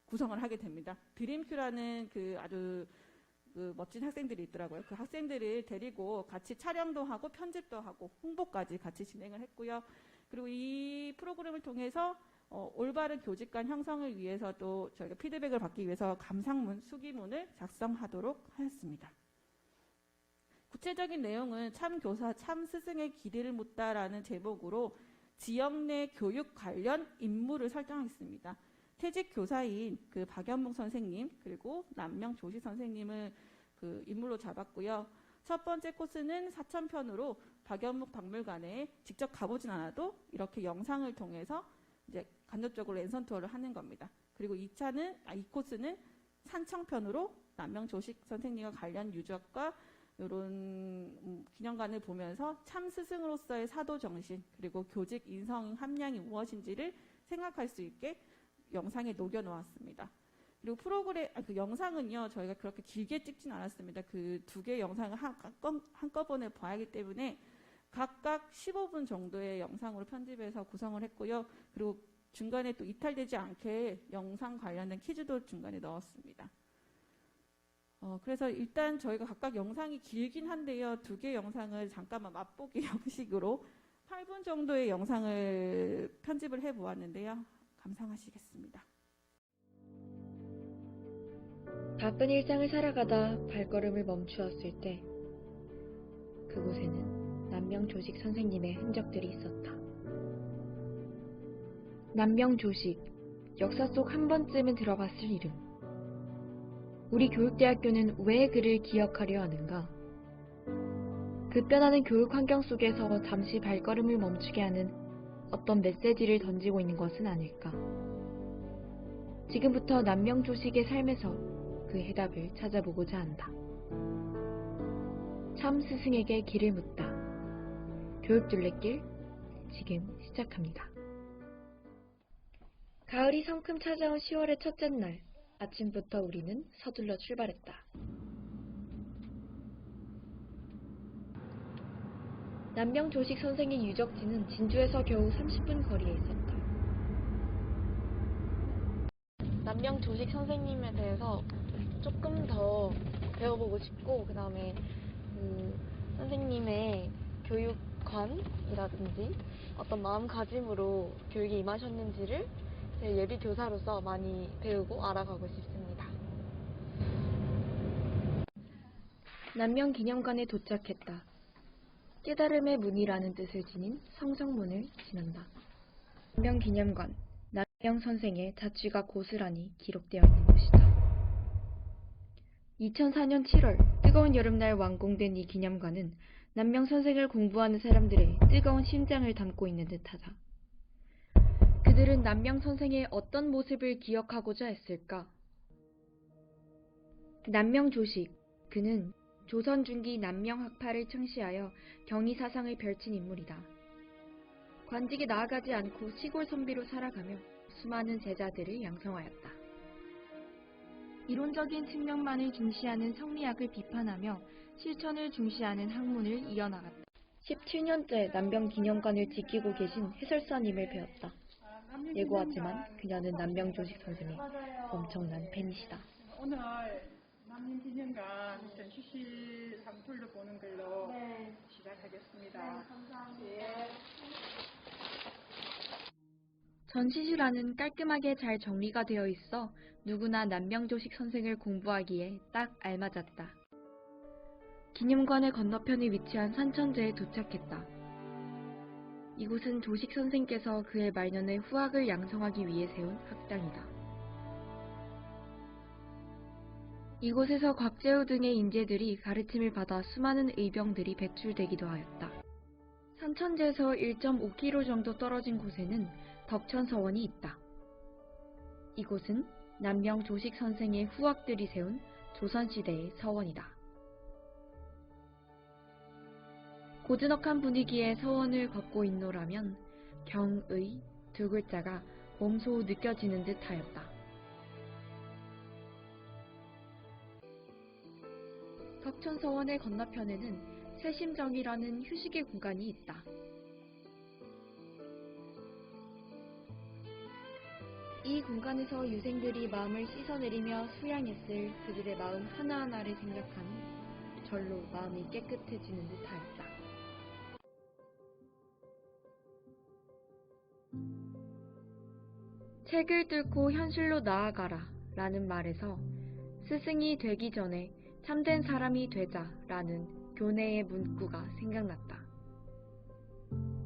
구성을 하게 됩니다. 드림큐라는 아주 멋진 학생들이 있더라고요. 그 학생들을 데리고 같이 촬영도 하고 편집도 하고 홍보까지 같이 진행을 했고요. 그리고 이 프로그램을 통해서 올바른 교직관 형성을 위해서도 저희가 피드백을 받기 위해서 감상문, 수기문을 작성하도록 하였습니다. 구체적인 내용은 참교사, 참스승의 길이를 묻다라는 제목으로 지역 내 교육 관련 임무를 설정했습니다. 퇴직 교사인 박연봉 선생님 그리고 남명조시 선생님을 인물로 잡았고요. 첫 번째 코스는 사천편으로 박연목 박물관에 직접 가보진 않아도 이렇게 영상을 통해서 이제 간접적으로 랜선 투어를 하는 겁니다. 그리고 이 코스는 산청편으로 남명조식 선생님과 관련 유적과 이런 기념관을 보면서 참 스승으로서의 사도 정신 그리고 교직 인성 함량이 무엇인지를 생각할 수 있게 영상에 녹여 놓았습니다. 그리고 영상은요 저희가 그렇게 길게 찍진 않았습니다. 그 2개 영상을 한꺼번에 봐야 하기 때문에 각각 15분 정도의 영상으로 편집해서 구성을 했고요. 그리고 중간에 또 이탈되지 않게 영상 관련된 퀴즈도 중간에 넣었습니다. 그래서 일단 저희가 각각 영상이 길긴 한데요. 2개 영상을 잠깐만 맛보기 형식으로 8분 정도의 영상을 편집을 해보았는데요. 감상하시겠습니다. 바쁜 일상을 살아가다 발걸음을 멈추었을 때 그곳에는 남명조식 선생님의 흔적들이 있었다. 남명조식, 역사 속 한 번쯤은 들어봤을 이름. 우리 교육대학교는 왜 그를 기억하려 하는가? 급변하는 교육 환경 속에서 잠시 발걸음을 멈추게 하는 어떤 메시지를 던지고 있는 것은 아닐까? 지금부터 남명조식의 삶에서 그 해답을 찾아보고자 한다. 참 스승에게 길을 묻다. 교육둘레길 지금 시작합니다. 가을이 성큼 찾아온 10월의 첫째 날, 아침부터 우리는 서둘러 출발했다. 남명조식 선생의 유적지는 진주에서 겨우 30분 거리에 있었다. 남명조식 선생님에 대해서 조금 더 배워보고 싶고, 그 다음에 선생님의 교육관이라든지 어떤 마음가짐으로 교육에 임하셨는지를 제 예비 교사로서 많이 배우고 알아가고 싶습니다. 남명기념관에 도착했다. 깨달음의 문이라는 뜻을 지닌 성정문을 지난다. 남명기념관, 남명 선생의 자취가 고스란히 기록되어 있는 곳이다. 2004년 7월 뜨거운 여름날 완공된 이 기념관은 남명 선생을 공부하는 사람들의 뜨거운 심장을 담고 있는 듯하다. 그들은 남명 선생의 어떤 모습을 기억하고자 했을까? 남명 조식, 그는 조선 중기 남명 학파를 창시하여 경의 사상을 펼친 인물이다. 관직에 나아가지 않고 시골 선비로 살아가며 수많은 제자들을 양성하였다. 이론적인 측면만을 중시하는 성리학을 비판하며 실천을 중시하는 학문을 이어나갔다. 17년째 남명 기념관을 지키고 계신 해설사님을 배웠다. 예고하지만 그녀는 남명 조식 선생의 엄청난 팬이시다. 오늘 남림 기념관 전시실 상품을 보는 걸로 시작하겠습니다. 감사합니다. 전시실 안은 깔끔하게 잘 정리가 되어 있어 누구나 남명 조식 선생을 공부하기에 딱 알맞았다. 기념관의 건너편에 위치한 산천제에 도착했다. 이곳은 조식 선생께서 그의 말년에 후학을 양성하기 위해 세운 학당이다. 이곳에서 곽재우 등의 인재들이 가르침을 받아 수많은 의병들이 배출되기도 하였다. 산천제에서 1.5km 정도 떨어진 곳에는 덕천서원이 있다. 이곳은 남명 조식 선생의 후학들이 세운 조선시대의 서원이다. 고즈넉한 분위기의 서원을 걷고 있노라면 경의 두 글자가 몸소 느껴지는 듯 하였다. 덕천서원의 건너편에는 세심정이라는 휴식의 공간이 있다. 이 공간에서 유생들이 마음을 씻어내리며 수양했을 그들의 마음 하나하나를 생각하니 절로 마음이 깨끗해지는 듯 하였다. 책을 뚫고 현실로 나아가라 라는 말에서 스승이 되기 전에 참된 사람이 되자 라는 교내의 문구가 생각났다.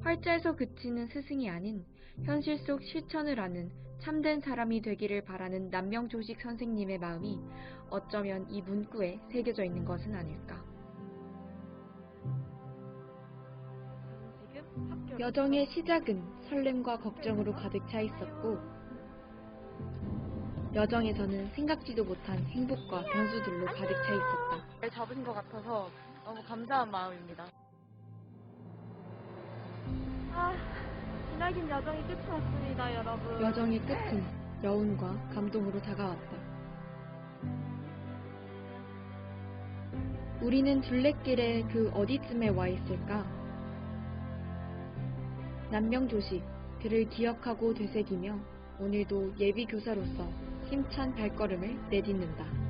활자에서 그치는 스승이 아닌 현실 속 실천을 하는 참된 사람이 되기를 바라는 남명 조식 선생님의 마음이 어쩌면 이 문구에 새겨져 있는 것은 아닐까. 여정의 시작은 설렘과 걱정으로 가득 차 있었고 여정에서는 생각지도 못한 행복과 변수들로 가득 차 있었다. 잘 잡으신 것 같아서 너무 감사한 마음입니다. 기나긴 여정이 끝이 났습니다, 여러분. 여정의 끝은 여운과 감동으로 다가왔다. 우리는 둘레길의 그 어디쯤에 와 있을까? 남명 조식, 그를 기억하고 되새기며 오늘도 예비 교사로서 힘찬 발걸음을 내딛는다.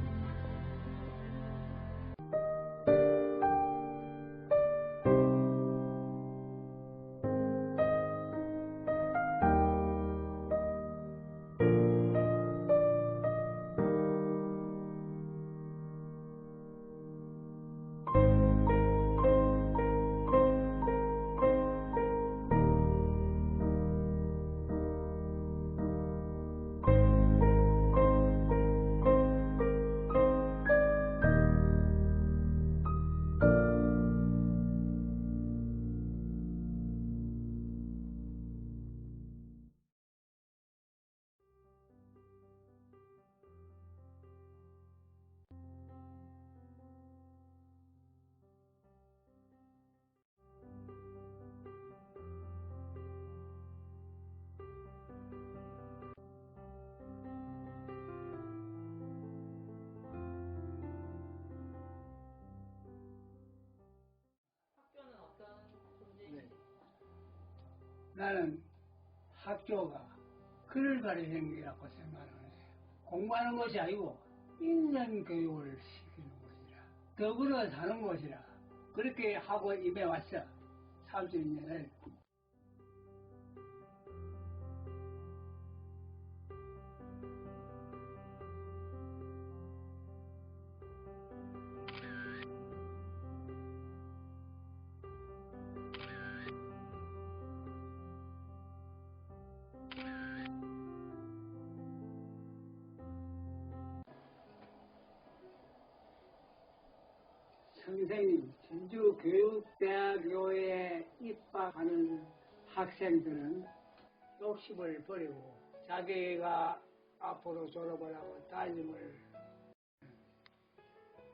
나는 학교가 글을 가르치는 게라고 생각을 해요. 공부하는 것이 아니고 인간 교육을 시키는 것이라, 더불어 사는 것이라 그렇게 하고 임해왔어. 30년을. 선생님, 전주교육대학교에 입학하는 학생들은 욕심을 버리고 자기가 앞으로 졸업을 하고 따님을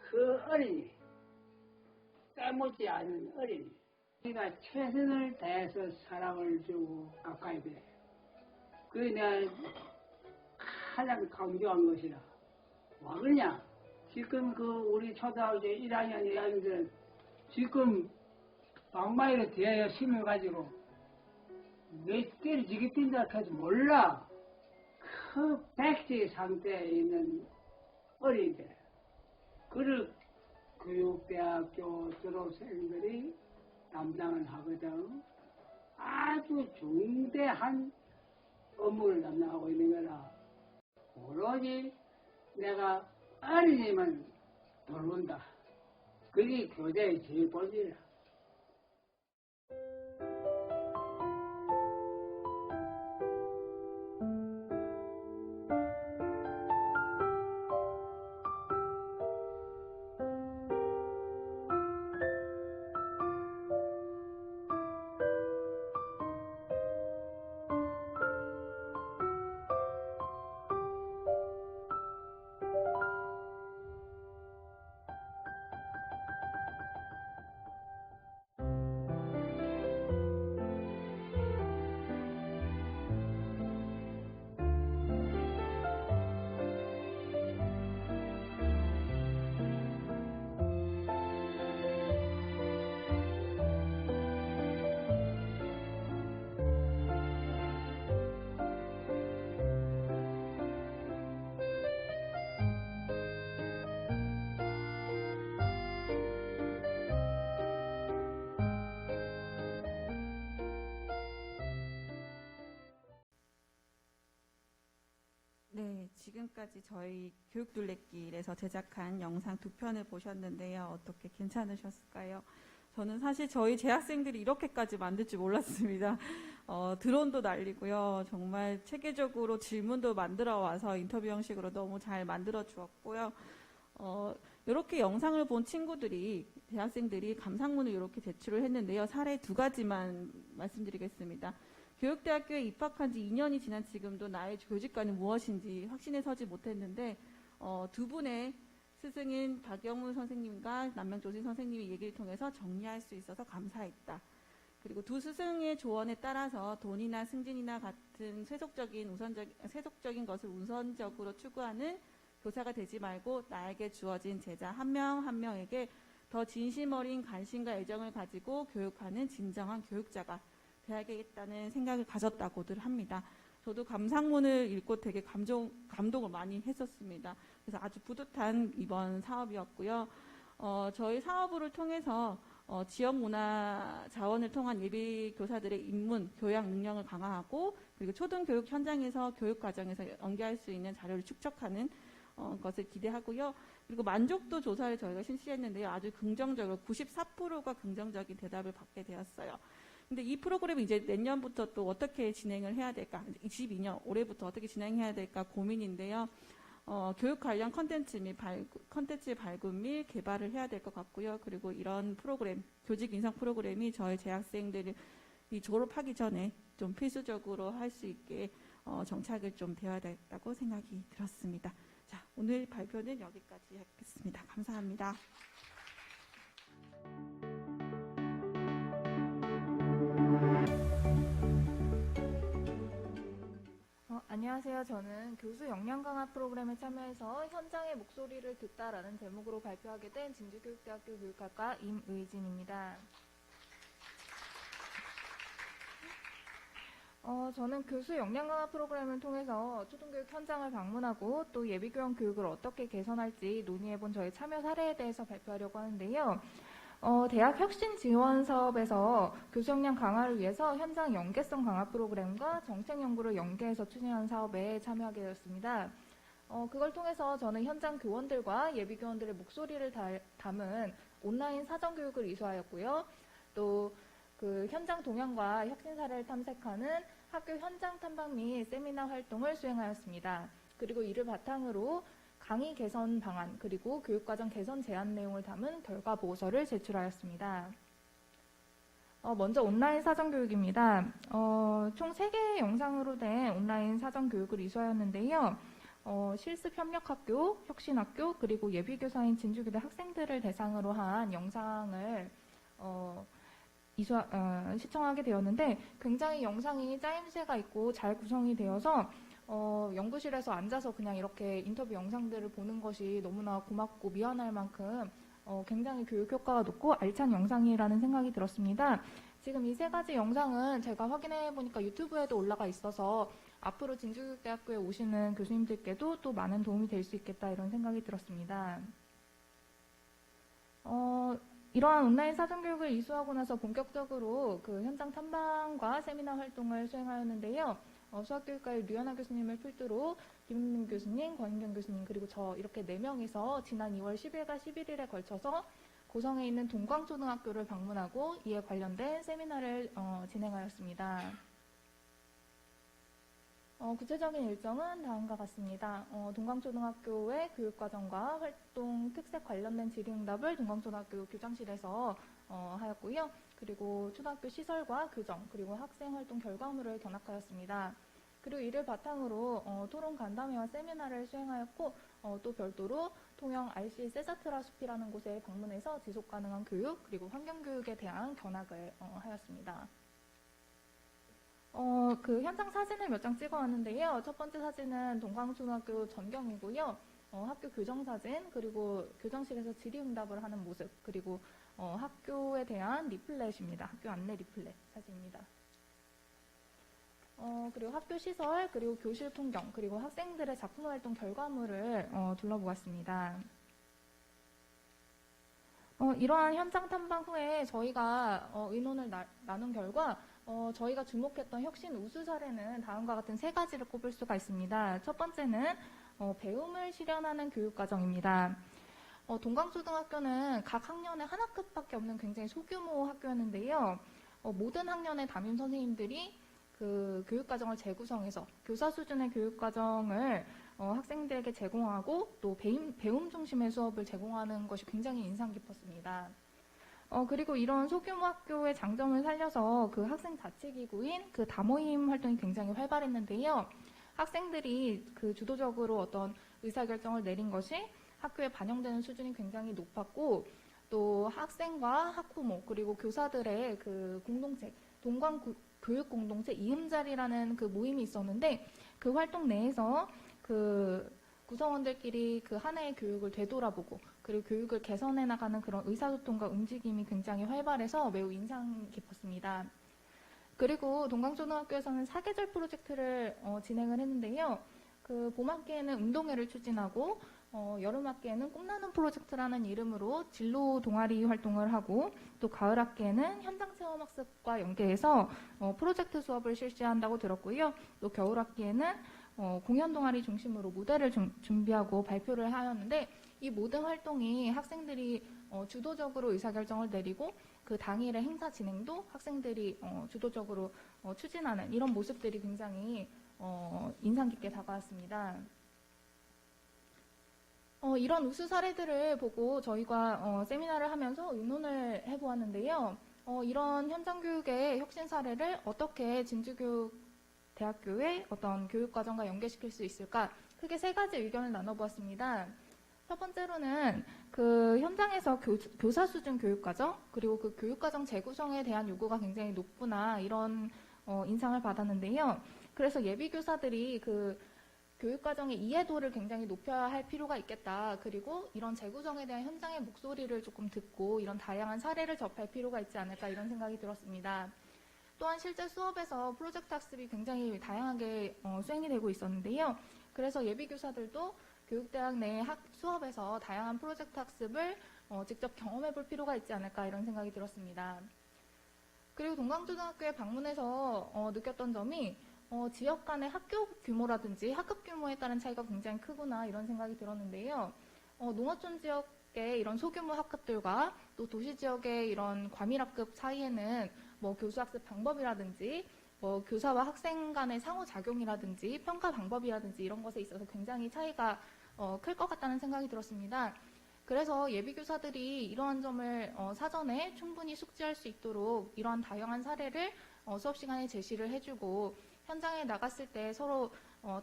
그 어린이 빼먹지 않은 어린이 우리가 최선을 다해서 사랑을 주고 가까이 돼. 그게 내가 가장 강조한 것이라. 와 그러냐? 지금 그 우리 초등학교 1학년 2학년들은 지금 방망이로 대하여 힘을 가지고 몇 개를 지게 뛴다 해도 몰라. 그 백지 상태에 있는 어린이들. 그를 교육대학교 졸업생들이 담당을 하거든. 아주 중대한 업무를 담당하고 있는 거라. 오로지 내가 어린이만 돌본다. 그게 교재의 제일 본질이라. 네, 지금까지 저희 교육둘레길에서 제작한 영상 2편을 보셨는데요. 어떻게 괜찮으셨을까요? 저는 사실 저희 재학생들이 이렇게까지 만들 줄 몰랐습니다. 드론도 날리고요. 정말 체계적으로 질문도 만들어 와서 인터뷰 형식으로 너무 잘 만들어 주었고요. 이렇게 영상을 본 친구들이, 대학생들이 감상문을 이렇게 제출을 했는데요. 사례 2가지만 말씀드리겠습니다. 교육대학교에 입학한 지 2년이 지난 지금도 나의 교직관은 무엇인지 확신에 서지 못했는데 2분의 스승인 박영훈 선생님과 남명조식 선생님의 얘기를 통해서 정리할 수 있어서 감사했다. 그리고 2 스승의 조언에 따라서 돈이나 승진이나 같은 세속적인 것을 우선적으로 추구하는 교사가 되지 말고 나에게 주어진 제자 한 명 한 명에게 더 진심 어린 관심과 애정을 가지고 교육하는 진정한 교육자가 돼야겠다는 생각을 가졌다고들 합니다. 저도 감상문을 읽고 되게 감동을 많이 했었습니다. 그래서 아주 뿌듯한 이번 사업이었고요. 저희 사업을 통해서 지역 문화 자원을 통한 예비 교사들의 입문, 교양 능력을 강화하고 그리고 초등교육 현장에서 교육 과정에서 연계할 수 있는 자료를 축적하는 것을 기대하고요. 그리고 만족도 조사를 저희가 실시했는데요. 아주 긍정적으로 94%가 긍정적인 대답을 받게 되었어요. 근데 이 프로그램이 이제 내년부터 또 어떻게 진행을 해야 될까? 22년 올해부터 어떻게 진행해야 될까 고민인데요. 교육 관련 컨텐츠 발굴 및 개발을 해야 될 것 같고요. 그리고 이런 프로그램, 교직 인성 프로그램이 저희 재학생들이 졸업하기 전에 좀 필수적으로 할 수 있게 정착을 좀 되어야 된다고 생각이 들었습니다. 자, 오늘 발표는 여기까지 하겠습니다. 감사합니다. 안녕하세요. 저는 교수 역량 강화 프로그램에 참여해서 현장의 목소리를 듣다라는 제목으로 발표하게 된 진주교육대학교 교육학과 임의진입니다. 저는 교수 역량 강화 프로그램을 통해서 초등교육 현장을 방문하고 또 예비교원 교육을 어떻게 개선할지 논의해본 저희 참여 사례에 대해서 발표하려고 하는데요. 대학 혁신 지원 사업에서 교수 역량 강화를 위해서 현장 연계성 강화 프로그램과 정책 연구를 연계해서 추진하는 사업에 참여하게 되었습니다. 그걸 통해서 저는 현장 교원들과 예비 교원들의 목소리를 담은 온라인 사전 교육을 이수하였고요. 또 그 현장 동향과 혁신 사례를 탐색하는 학교 현장 탐방 및 세미나 활동을 수행하였습니다. 그리고 이를 바탕으로 강의 개선 방안 그리고 교육과정 개선 제안 내용을 담은 결과 보고서를 제출하였습니다. 먼저 온라인 사전교육입니다. 총 3개의 영상으로 된 온라인 사전교육을 이수하였는데요. 실습 협력학교, 혁신학교, 그리고 예비교사인 진주교대 학생들을 대상으로 한 영상을 시청하게 되었는데 굉장히 영상이 짜임새가 있고 잘 구성이 되어서 연구실에서 앉아서 그냥 이렇게 인터뷰 영상들을 보는 것이 너무나 고맙고 미안할 만큼 굉장히 교육 효과가 높고 알찬 영상이라는 생각이 들었습니다. 지금 이 3가지 영상은 제가 확인해 보니까 유튜브에도 올라가 있어서 앞으로 진주교육대학교에 오시는 교수님들께도 또 많은 도움이 될 수 있겠다 이런 생각이 들었습니다. 이러한 온라인 사전교육을 이수하고 나서 본격적으로 그 현장 탐방과 세미나 활동을 수행하였는데요. 수학교육과의 류연아 교수님을 필두로 김은민 교수님, 권인경 교수님, 그리고 저 이렇게 4명이서 지난 2월 10일과 11일에 걸쳐서 고성에 있는 동광초등학교를 방문하고 이에 관련된 세미나를 진행하였습니다. 구체적인 일정은 다음과 같습니다. 동광초등학교의 교육과정과 활동 특색 관련된 질의응답을 동광초등학교 교장실에서 하였고요. 그리고 초등학교 시설과 교정, 그리고 학생활동 결과물을 견학하였습니다. 그리고 이를 바탕으로 토론 간담회와 세미나를 수행하였고 또 별도로 통영 RC 세자트라 숲이라는 곳에 방문해서 지속가능한 교육 그리고 환경교육에 대한 견학을 하였습니다. 그 현장 사진을 몇 장 찍어왔는데요. 첫 번째 사진은 동광초등학교 전경이고요. 학교 교정 사진, 그리고 교정실에서 질의응답을 하는 모습, 그리고 학교에 대한 리플렛입니다. 학교 안내 리플렛 사진입니다. 그리고 학교 시설, 그리고 교실 풍경, 그리고 학생들의 작품활동 결과물을 둘러보았습니다. 이러한 현장 탐방 후에 저희가 의논을 나눈 결과 저희가 주목했던 혁신 우수 사례는 다음과 같은 3가지를 꼽을 수가 있습니다. 첫 번째는 배움을 실현하는 교육과정입니다. 동광초등학교는 각 학년에 한 학급밖에 없는 굉장히 소규모 학교였는데요. 모든 학년의 담임 선생님들이 그 교육과정을 재구성해서 교사 수준의 교육과정을 학생들에게 제공하고 또 배움 중심의 수업을 제공하는 것이 굉장히 인상 깊었습니다. 그리고 이런 소규모 학교의 장점을 살려서 그 학생 자치기구인 그 다모임 활동이 굉장히 활발했는데요. 학생들이 그 주도적으로 어떤 의사결정을 내린 것이 학교에 반영되는 수준이 굉장히 높았고 또 학생과 학부모 그리고 교사들의 그 공동체, 동광교육공동체 이음자리라는 그 모임이 있었는데 그 활동 내에서 그 구성원들끼리 그 한 해의 교육을 되돌아보고 그리고 교육을 개선해 나가는 그런 의사소통과 움직임이 굉장히 활발해서 매우 인상 깊었습니다. 그리고 동광초등학교에서는 사계절 프로젝트를 진행을 했는데요. 그 봄학기에는 운동회를 추진하고 여름학기에는 꿈나는 프로젝트라는 이름으로 진로 동아리 활동을 하고 또 가을학기에는 현장체험학습과 연계해서 프로젝트 수업을 실시한다고 들었고요. 또 겨울학기에는 공연 동아리 중심으로 무대를 준비하고 발표를 하였는데 이 모든 활동이 학생들이 주도적으로 의사결정을 내리고 그 당일의 행사 진행도 학생들이 주도적으로 추진하는 이런 모습들이 굉장히 인상 깊게 다가왔습니다. 이런 우수 사례들을 보고 저희가 세미나를 하면서 의논을 해보았는데요. 이런 현장교육의 혁신 사례를 어떻게 진주교육대학교의 어떤 교육과정과 연계시킬 수 있을까? 크게 3가지 의견을 나눠보았습니다. 첫 번째로는 그 현장에서 교사 수준 교육과정 그리고 그 교육과정 재구성에 대한 요구가 굉장히 높구나 이런 인상을 받았는데요. 그래서 예비교사들이 그 교육과정의 이해도를 굉장히 높여야 할 필요가 있겠다. 그리고 이런 재구성에 대한 현장의 목소리를 조금 듣고 이런 다양한 사례를 접할 필요가 있지 않을까 이런 생각이 들었습니다. 또한 실제 수업에서 프로젝트 학습이 굉장히 다양하게 수행이 되고 있었는데요. 그래서 예비교사들도 교육대학 내 수업에서 다양한 프로젝트 학습을 직접 경험해 볼 필요가 있지 않을까 이런 생각이 들었습니다. 그리고 동광초등학교에 방문해서 느꼈던 점이 지역 간의 학교 규모라든지 학급 규모에 따른 차이가 굉장히 크구나 이런 생각이 들었는데요. 농어촌 지역의 이런 소규모 학급들과 또 도시 지역의 이런 과밀학급 사이에는 뭐 교수학습 방법이라든지 뭐 교사와 학생 간의 상호작용이라든지 평가 방법이라든지 이런 것에 있어서 굉장히 차이가 클 것 같다는 생각이 들었습니다. 그래서 예비교사들이 이러한 점을 사전에 충분히 숙지할 수 있도록 이러한 다양한 사례를 수업 시간에 제시를 해주고 현장에 나갔을 때 서로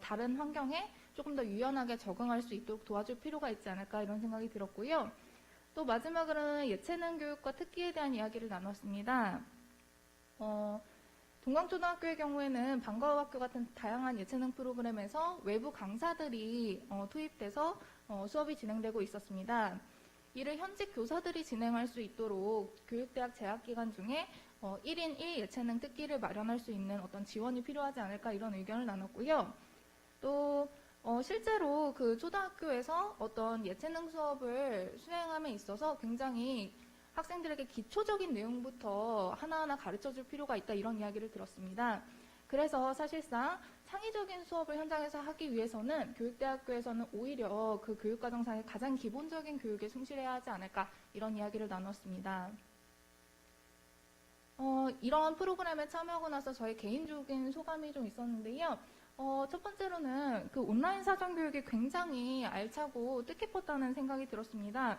다른 환경에 조금 더 유연하게 적응할 수 있도록 도와줄 필요가 있지 않을까 이런 생각이 들었고요. 또 마지막으로는 예체능 교육과 특기에 대한 이야기를 나눴습니다. 동강초등학교의 경우에는 방과후학교 같은 다양한 예체능 프로그램에서 외부 강사들이 투입돼서 수업이 진행되고 있었습니다. 이를 현직 교사들이 진행할 수 있도록 교육대학 재학기간 중에 1인 1 예체능 특기를 마련할 수 있는 어떤 지원이 필요하지 않을까 이런 의견을 나눴고요. 또 실제로 그 초등학교에서 어떤 예체능 수업을 수행함에 있어서 굉장히 학생들에게 기초적인 내용부터 하나하나 가르쳐줄 필요가 있다 이런 이야기를 들었습니다. 그래서 사실상 창의적인 수업을 현장에서 하기 위해서는 교육대학교에서는 오히려 그 교육과정상의 가장 기본적인 교육에 충실해야 하지 않을까 이런 이야기를 나눴습니다. 이러한 프로그램에 참여하고 나서 저의 개인적인 소감이 좀 있었는데요. 첫 번째로는 그 온라인 사전교육이 굉장히 알차고 뜻깊었다는 생각이 들었습니다.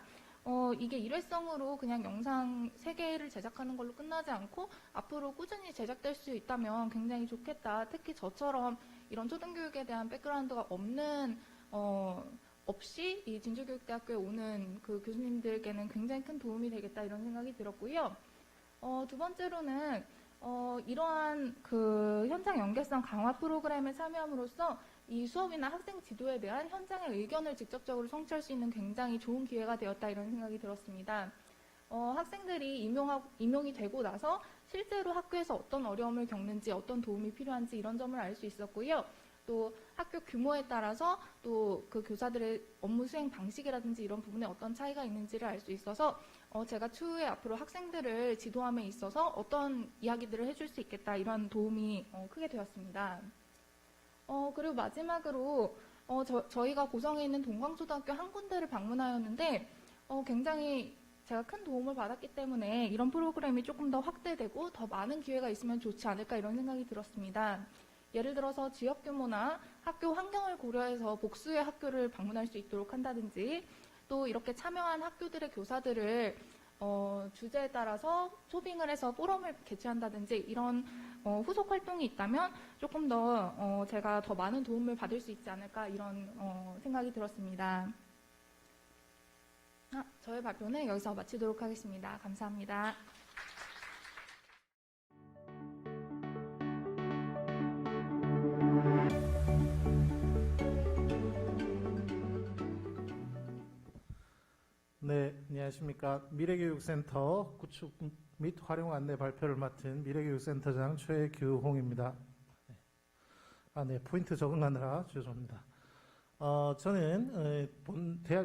이게 일회성으로 그냥 영상 3개를 제작하는 걸로 끝나지 않고 앞으로 꾸준히 제작될 수 있다면 굉장히 좋겠다. 특히 저처럼 이런 초등교육에 대한 백그라운드가 없이 이 진주교육대학교에 오는 그 교수님들께는 굉장히 큰 도움이 되겠다 이런 생각이 들었고요. 두 번째로는 이러한 그 현장 연계성 강화 프로그램에 참여함으로써 이 수업이나 학생 지도에 대한 현장의 의견을 직접적으로 성취할 수 있는 굉장히 좋은 기회가 되었다 이런 생각이 들었습니다. 학생들이 임용이 되고 나서 실제로 학교에서 어떤 어려움을 겪는지 어떤 도움이 필요한지 이런 점을 알 수 있었고요. 또 학교 규모에 따라서 또 그 교사들의 업무 수행 방식이라든지 이런 부분에 어떤 차이가 있는지를 알 수 있어서 제가 추후에 앞으로 학생들을 지도함에 있어서 어떤 이야기들을 해줄 수 있겠다 이런 도움이 크게 되었습니다. 그리고 마지막으로 저희가 고성에 있는 동광초등학교 한 군데를 방문하였는데 굉장히 제가 큰 도움을 받았기 때문에 이런 프로그램이 조금 더 확대되고 더 많은 기회가 있으면 좋지 않을까 이런 생각이 들었습니다. 예를 들어서 지역 규모나 학교 환경을 고려해서 복수의 학교를 방문할 수 있도록 한다든지 또 이렇게 참여한 학교들의 교사들을 주제에 따라서 초빙을 해서 포럼을 개최한다든지 이런 후속 활동이 있다면 조금 더 제가 더 많은 도움을 받을 수 있지 않을까 이런 생각이 들었습니다. 저의 발표는 여기서 마치도록 하겠습니다. 감사합니다. 네, 안녕하십니까. 미래교육센터 구축 및 활용 안내 발표를 맡은 미래교육센터장 최규홍입니다. 네, 포인트 적응하느라 죄송합니다. 저는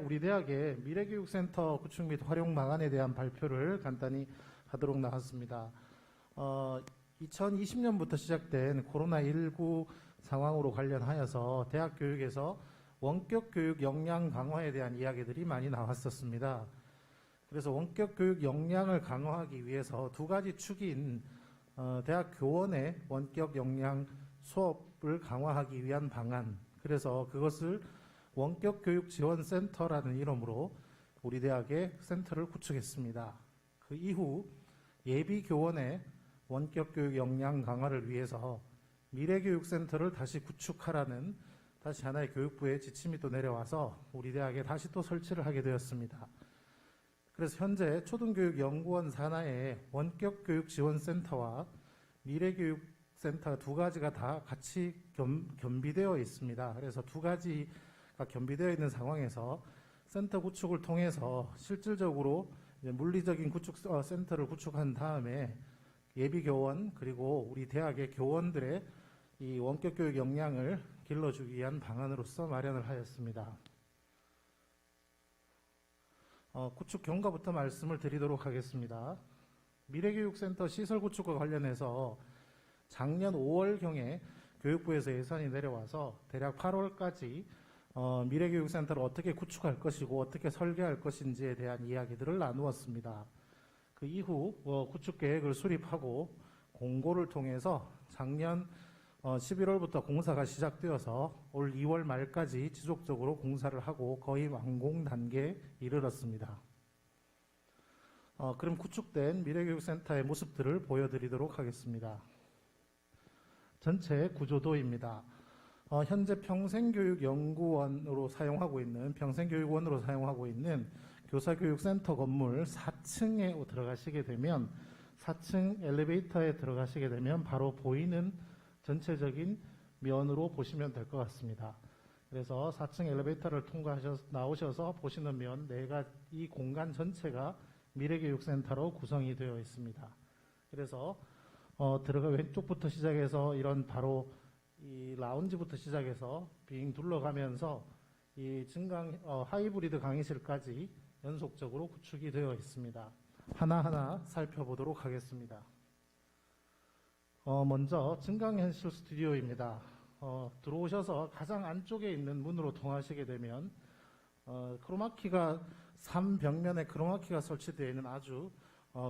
우리 대학의 미래교육센터 구축 및 활용 방안에 대한 발표를 간단히 하도록 나왔습니다. 2020년부터 시작된 코로나19 상황으로 관련하여서 대학 교육에서 원격 교육 역량 강화에 대한 이야기들이 많이 나왔었습니다. 그래서 원격 교육 역량을 강화하기 위해서 두 가지 축인 대학 교원의 원격 역량 수업을 강화하기 위한 방안, 그래서 그것을 원격 교육 지원 센터라는 이름으로 우리 대학의 센터를 구축했습니다. 그 이후 예비 교원의 원격 교육 역량 강화를 위해서 미래교육센터를 다시 구축하라는 다시 하나의 교육부의 지침이 또 내려와서 우리 대학에 다시 또 설치를 하게 되었습니다. 그래서 현재 초등교육연구원 산하의 원격교육 지원센터와 미래교육센터 두 가지가 다 같이 겸비되어 있습니다. 그래서 두 가지가 겸비되어 있는 상황에서 센터 구축을 통해서 실질적으로 이제 물리적인 센터를 구축한 다음에 예비교원 그리고 우리 대학의 교원들의 이 원격교육 역량을 길러주기 위한 방안으로서 마련을 하였습니다. 구축 경과부터 말씀을 드리도록 하겠습니다. 미래교육센터 시설 구축과 관련해서 작년 5월경에 교육부에서 예산이 내려와서 대략 8월까지 미래교육센터를 어떻게 구축할 것이고 어떻게 설계할 것인지에 대한 이야기들을 나누었습니다. 그 이후 구축 계획을 수립하고 공고를 통해서 작년 11월부터 공사가 시작되어서 올 2월 말까지 지속적으로 공사를 하고 거의 완공 단계에 이르렀습니다. 그럼 구축된 미래교육센터의 모습들을 보여드리도록 하겠습니다. 전체 구조도입니다. 현재 평생교육연구원으로 사용하고 있는 교사교육센터 건물 4층에 들어가시게 되면 4층 엘리베이터에 들어가시게 되면 바로 보이는 전체적인 면으로 보시면 될 것 같습니다. 그래서 4층 엘리베이터를 통과하셔서 나오셔서 보시는 면 내가 이 공간 전체가 미래교육센터로 구성이 되어 있습니다. 그래서 들어가 왼쪽부터 시작해서 이런 바로 이 라운지부터 시작해서 빙 둘러가면서 이 하이브리드 강의실까지 연속적으로 구축이 되어 있습니다. 하나하나 살펴보도록 하겠습니다. 먼저 증강현실 스튜디오입니다. 들어오셔서 가장 안쪽에 있는 문으로 통하시게 되면 크로마키가 3벽면에 크로마키가 설치되어 있는 아주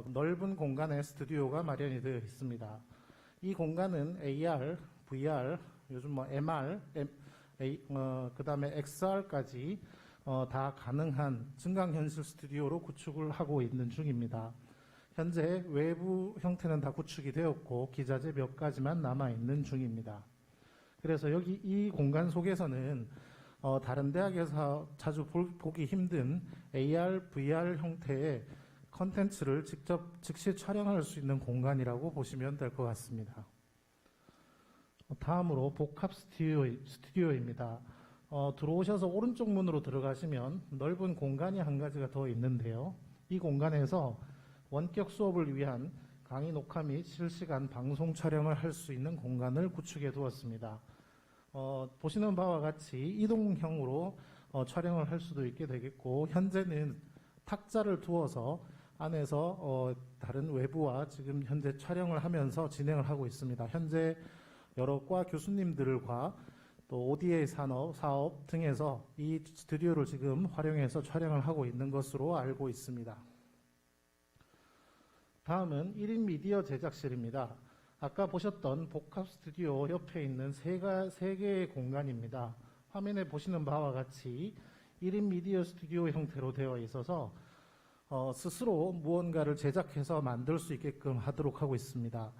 넓은 공간의 스튜디오가 마련이 되어 있습니다. 이 공간은 AR, VR, 요즘 MR, 그 다음에 XR까지 다 가능한 증강현실 스튜디오로 구축을 하고 있는 중입니다. 현재 외부 형태는 다 구축이 되었고 기자재 몇 가지만 남아있는 중입니다. 그래서 여기 이 공간 속에서는 다른 대학에서 자주 보기 힘든 AR, VR 형태의 컨텐츠를 즉시 촬영할 수 있는 공간이라고 보시면 될 것 같습니다. 다음으로 복합 스튜디오입니다. 들어오셔서 오른쪽 문으로 들어가시면 넓은 공간이 한 가지가 더 있는데요. 이 공간에서 원격 수업을 위한 강의 녹화 및 실시간 방송 촬영을 할 수 있는 공간을 구축해 두었습니다. 보시는 바와 같이 이동형으로 촬영을 할 수도 있게 되겠고, 현재는 탁자를 두어서 안에서 다른 외부와 지금 현재 촬영을 하면서 진행을 하고 있습니다. 현재 여러 과 교수님들과 또 ODA 사업 등에서 이 스튜디오를 지금 활용해서 촬영을 하고 있는 것으로 알고 있습니다. 다음은 1인 미디어 제작실입니다. 아까 보셨던 복합 스튜디오 옆에 있는 세 개의 공간입니다. 화면에 보시는 바와 같이 1인 미디어 스튜디오 형태로 되어 있어서 스스로 무언가를 제작해서 만들 수 있게끔 하도록 하고 있습니다.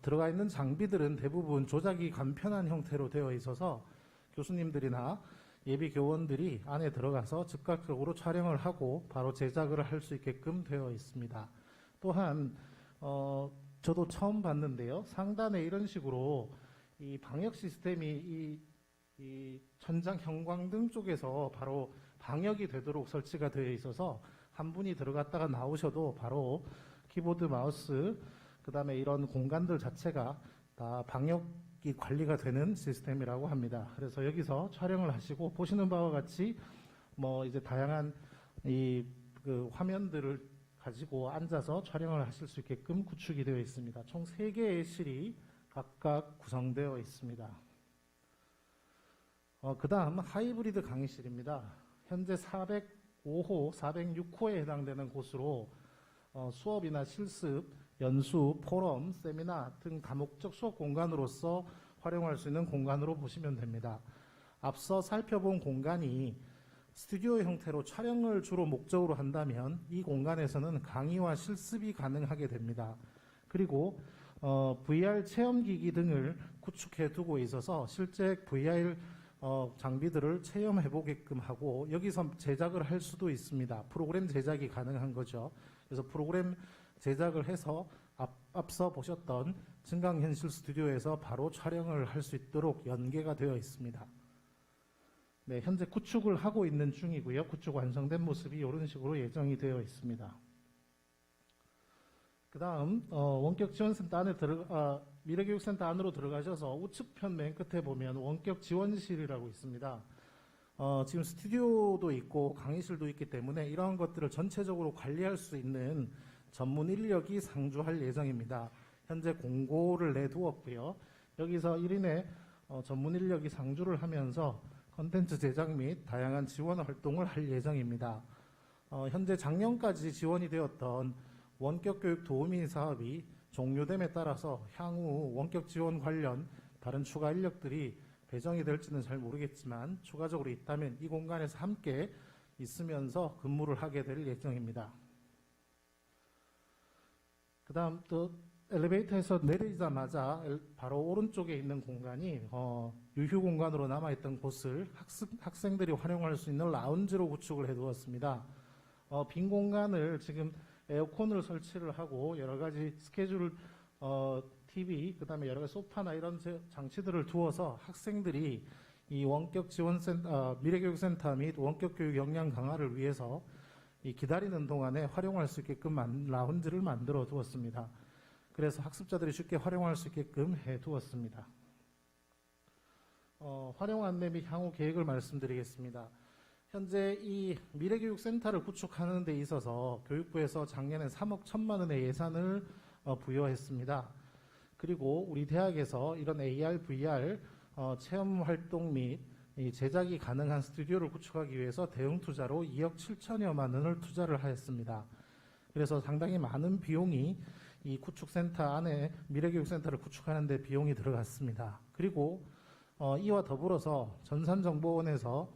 들어가 있는 장비들은 대부분 조작이 간편한 형태로 되어 있어서 교수님들이나 예비 교원들이 안에 들어가서 즉각적으로 촬영을 하고 바로 제작을 할 수 있게끔 되어 있습니다. 또한 저도 처음 봤는데요. 상단에 이런 식으로 이 방역 시스템이 이 천장 형광등 쪽에서 바로 방역이 되도록 설치가 되어 있어서 한 분이 들어갔다가 나오셔도 바로 키보드, 마우스, 그 다음에 이런 공간들 자체가 다 방역이 관리가 되는 시스템이라고 합니다. 그래서 여기서 촬영을 하시고 보시는 바와 같이 이제 다양한 그 화면들을 가지고 앉아서 촬영을 하실 수 있게끔 구축이 되어 있습니다. 총 3개의 실이 각각 구성되어 있습니다. 그 다음 하이브리드 강의실입니다. 현재 405호, 406호에 해당되는 곳으로 수업이나 실습, 연수, 포럼, 세미나 등 다목적 수업 공간으로서 활용할 수 있는 공간으로 보시면 됩니다. 앞서 살펴본 공간이 스튜디오 형태로 촬영을 주로 목적으로 한다면 이 공간에서는 강의와 실습이 가능하게 됩니다. 그리고 VR 체험기기 등을 구축해 두고 있어서 실제 VR 장비들을 체험해 보게끔 하고 여기서 제작을 할 수도 있습니다. 프로그램 제작이 가능한 거죠. 그래서 프로그램 제작을 해서 앞서 보셨던 증강현실 스튜디오에서 바로 촬영을 할 수 있도록 연계가 되어 있습니다. 네, 현재 구축을 하고 있는 중이고요. 구축 완성된 모습이 이런 식으로 예정이 되어 있습니다. 그 다음 원격지원센터 안에 미래교육센터 안으로 들어가셔서 우측편 맨 끝에 보면 원격지원실이라고 있습니다. 지금 스튜디오도 있고 강의실도 있기 때문에 이러한 것들을 전체적으로 관리할 수 있는 전문 인력이 상주할 예정입니다. 현재 공고를 내두었고요. 여기서 1인의 전문 인력이 상주를 하면서 콘텐츠 제작 및 다양한 지원 활동을 할 예정입니다. 현재 작년까지 지원이 되었던 원격교육 도우미 사업이 종료됨에 따라서 향후 원격 지원 관련 다른 추가 인력들이 배정이 될지는 잘 모르겠지만 추가적으로 있다면 이 공간에서 함께 있으면서 근무를 하게 될 예정입니다. 그 다음 또 엘리베이터에서 내리자마자 바로 오른쪽에 있는 공간이 유휴 공간으로 남아있던 곳을 학생들이 활용할 수 있는 라운지로 구축을 해두었습니다. 빈 공간을 지금 에어컨을 설치를 하고 여러 가지 스케줄 TV, 그 다음에 여러 가지 소파나 이런 장치들을 두어서 학생들이 이 원격 지원센터, 미래교육센터 및 원격 교육 역량 강화를 위해서 이 기다리는 동안에 활용할 수 있게끔 라운지를 만들어 두었습니다. 그래서 학습자들이 쉽게 활용할 수 있게끔 해 두었습니다. 활용 안내 및 향후 계획을 말씀드리겠습니다. 현재 이 미래교육센터를 구축하는 데 있어서 교육부에서 작년에 3억 1천만 원의 예산을 부여했습니다. 그리고 우리 대학에서 이런 AR, VR 체험 활동 및 이 제작이 가능한 스튜디오를 구축하기 위해서 대응 투자로 2억 7천여만 원을 투자를 하였습니다. 그래서 상당히 많은 비용이 이 구축센터 안에 미래교육센터를 구축하는 데 비용이 들어갔습니다. 그리고 이와 더불어서 전산정보원에서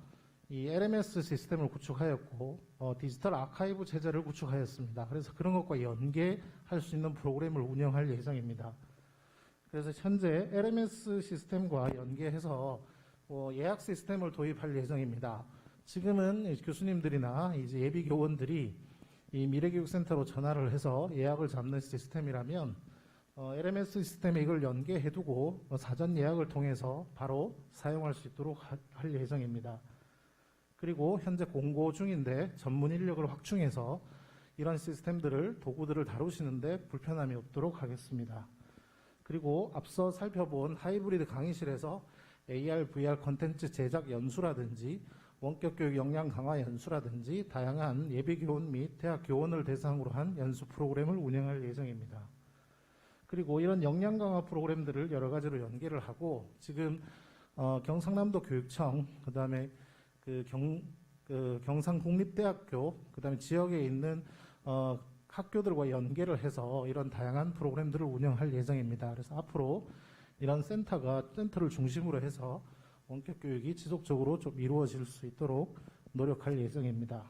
이 LMS 시스템을 구축하였고 디지털 아카이브 체제를 구축하였습니다. 그래서 그런 것과 연계할 수 있는 프로그램을 운영할 예정입니다. 그래서 현재 LMS 시스템과 연계해서 예약 시스템을 도입할 예정입니다. 지금은 교수님들이나 이제 예비 교원들이 이 미래교육센터로 전화를 해서 예약을 잡는 시스템이라면 LMS 시스템에 이걸 연계해두고 사전 예약을 통해서 바로 사용할 수 있도록 할 예정입니다. 그리고 현재 공고 중인데 전문 인력을 확충해서 이런 시스템들을 도구들을 다루시는데 불편함이 없도록 하겠습니다. 그리고 앞서 살펴본 하이브리드 강의실에서 AR, VR 콘텐츠 제작 연수라든지 원격 교육 역량 강화 연수라든지 다양한 예비 교원 및 대학 교원을 대상으로 한 연수 프로그램을 운영할 예정입니다. 그리고 이런 역량 강화 프로그램들을 여러 가지로 연계를 하고 지금 경상남도 교육청, 그다음에 경상국립대학교, 그다음에 지역에 있는 학교들과 연계를 해서 이런 다양한 프로그램들을 운영할 예정입니다. 그래서 앞으로 이런 센터를 중심으로 해서 원격 교육이 지속적으로 좀 이루어질 수 있도록 노력할 예정입니다.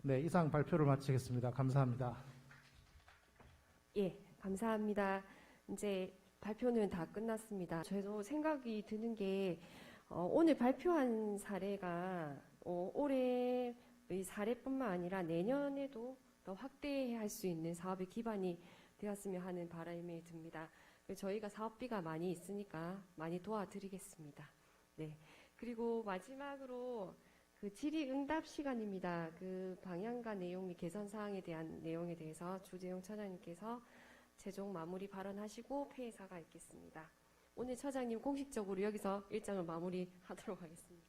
네, 이상 발표를 마치겠습니다. 감사합니다. 예, 감사합니다. 이제 발표는 다 끝났습니다. 저도 생각이 드는 게 오늘 발표한 사례가 올해의 사례뿐만 아니라 내년에도 더 확대할 수 있는 사업의 기반이 되었으면 하는 바람이 듭니다. 저희가 사업비가 많이 있으니까 많이 도와드리겠습니다. 네. 그리고 마지막으로 그 질의응답 시간입니다. 그 방향과 내용 및 개선 사항에 대한 내용에 대해서 주재용 처장님께서 최종 마무리 발언하시고 폐회사가 있겠습니다. 오늘 처장님 공식적으로 여기서 일정을 마무리하도록 하겠습니다.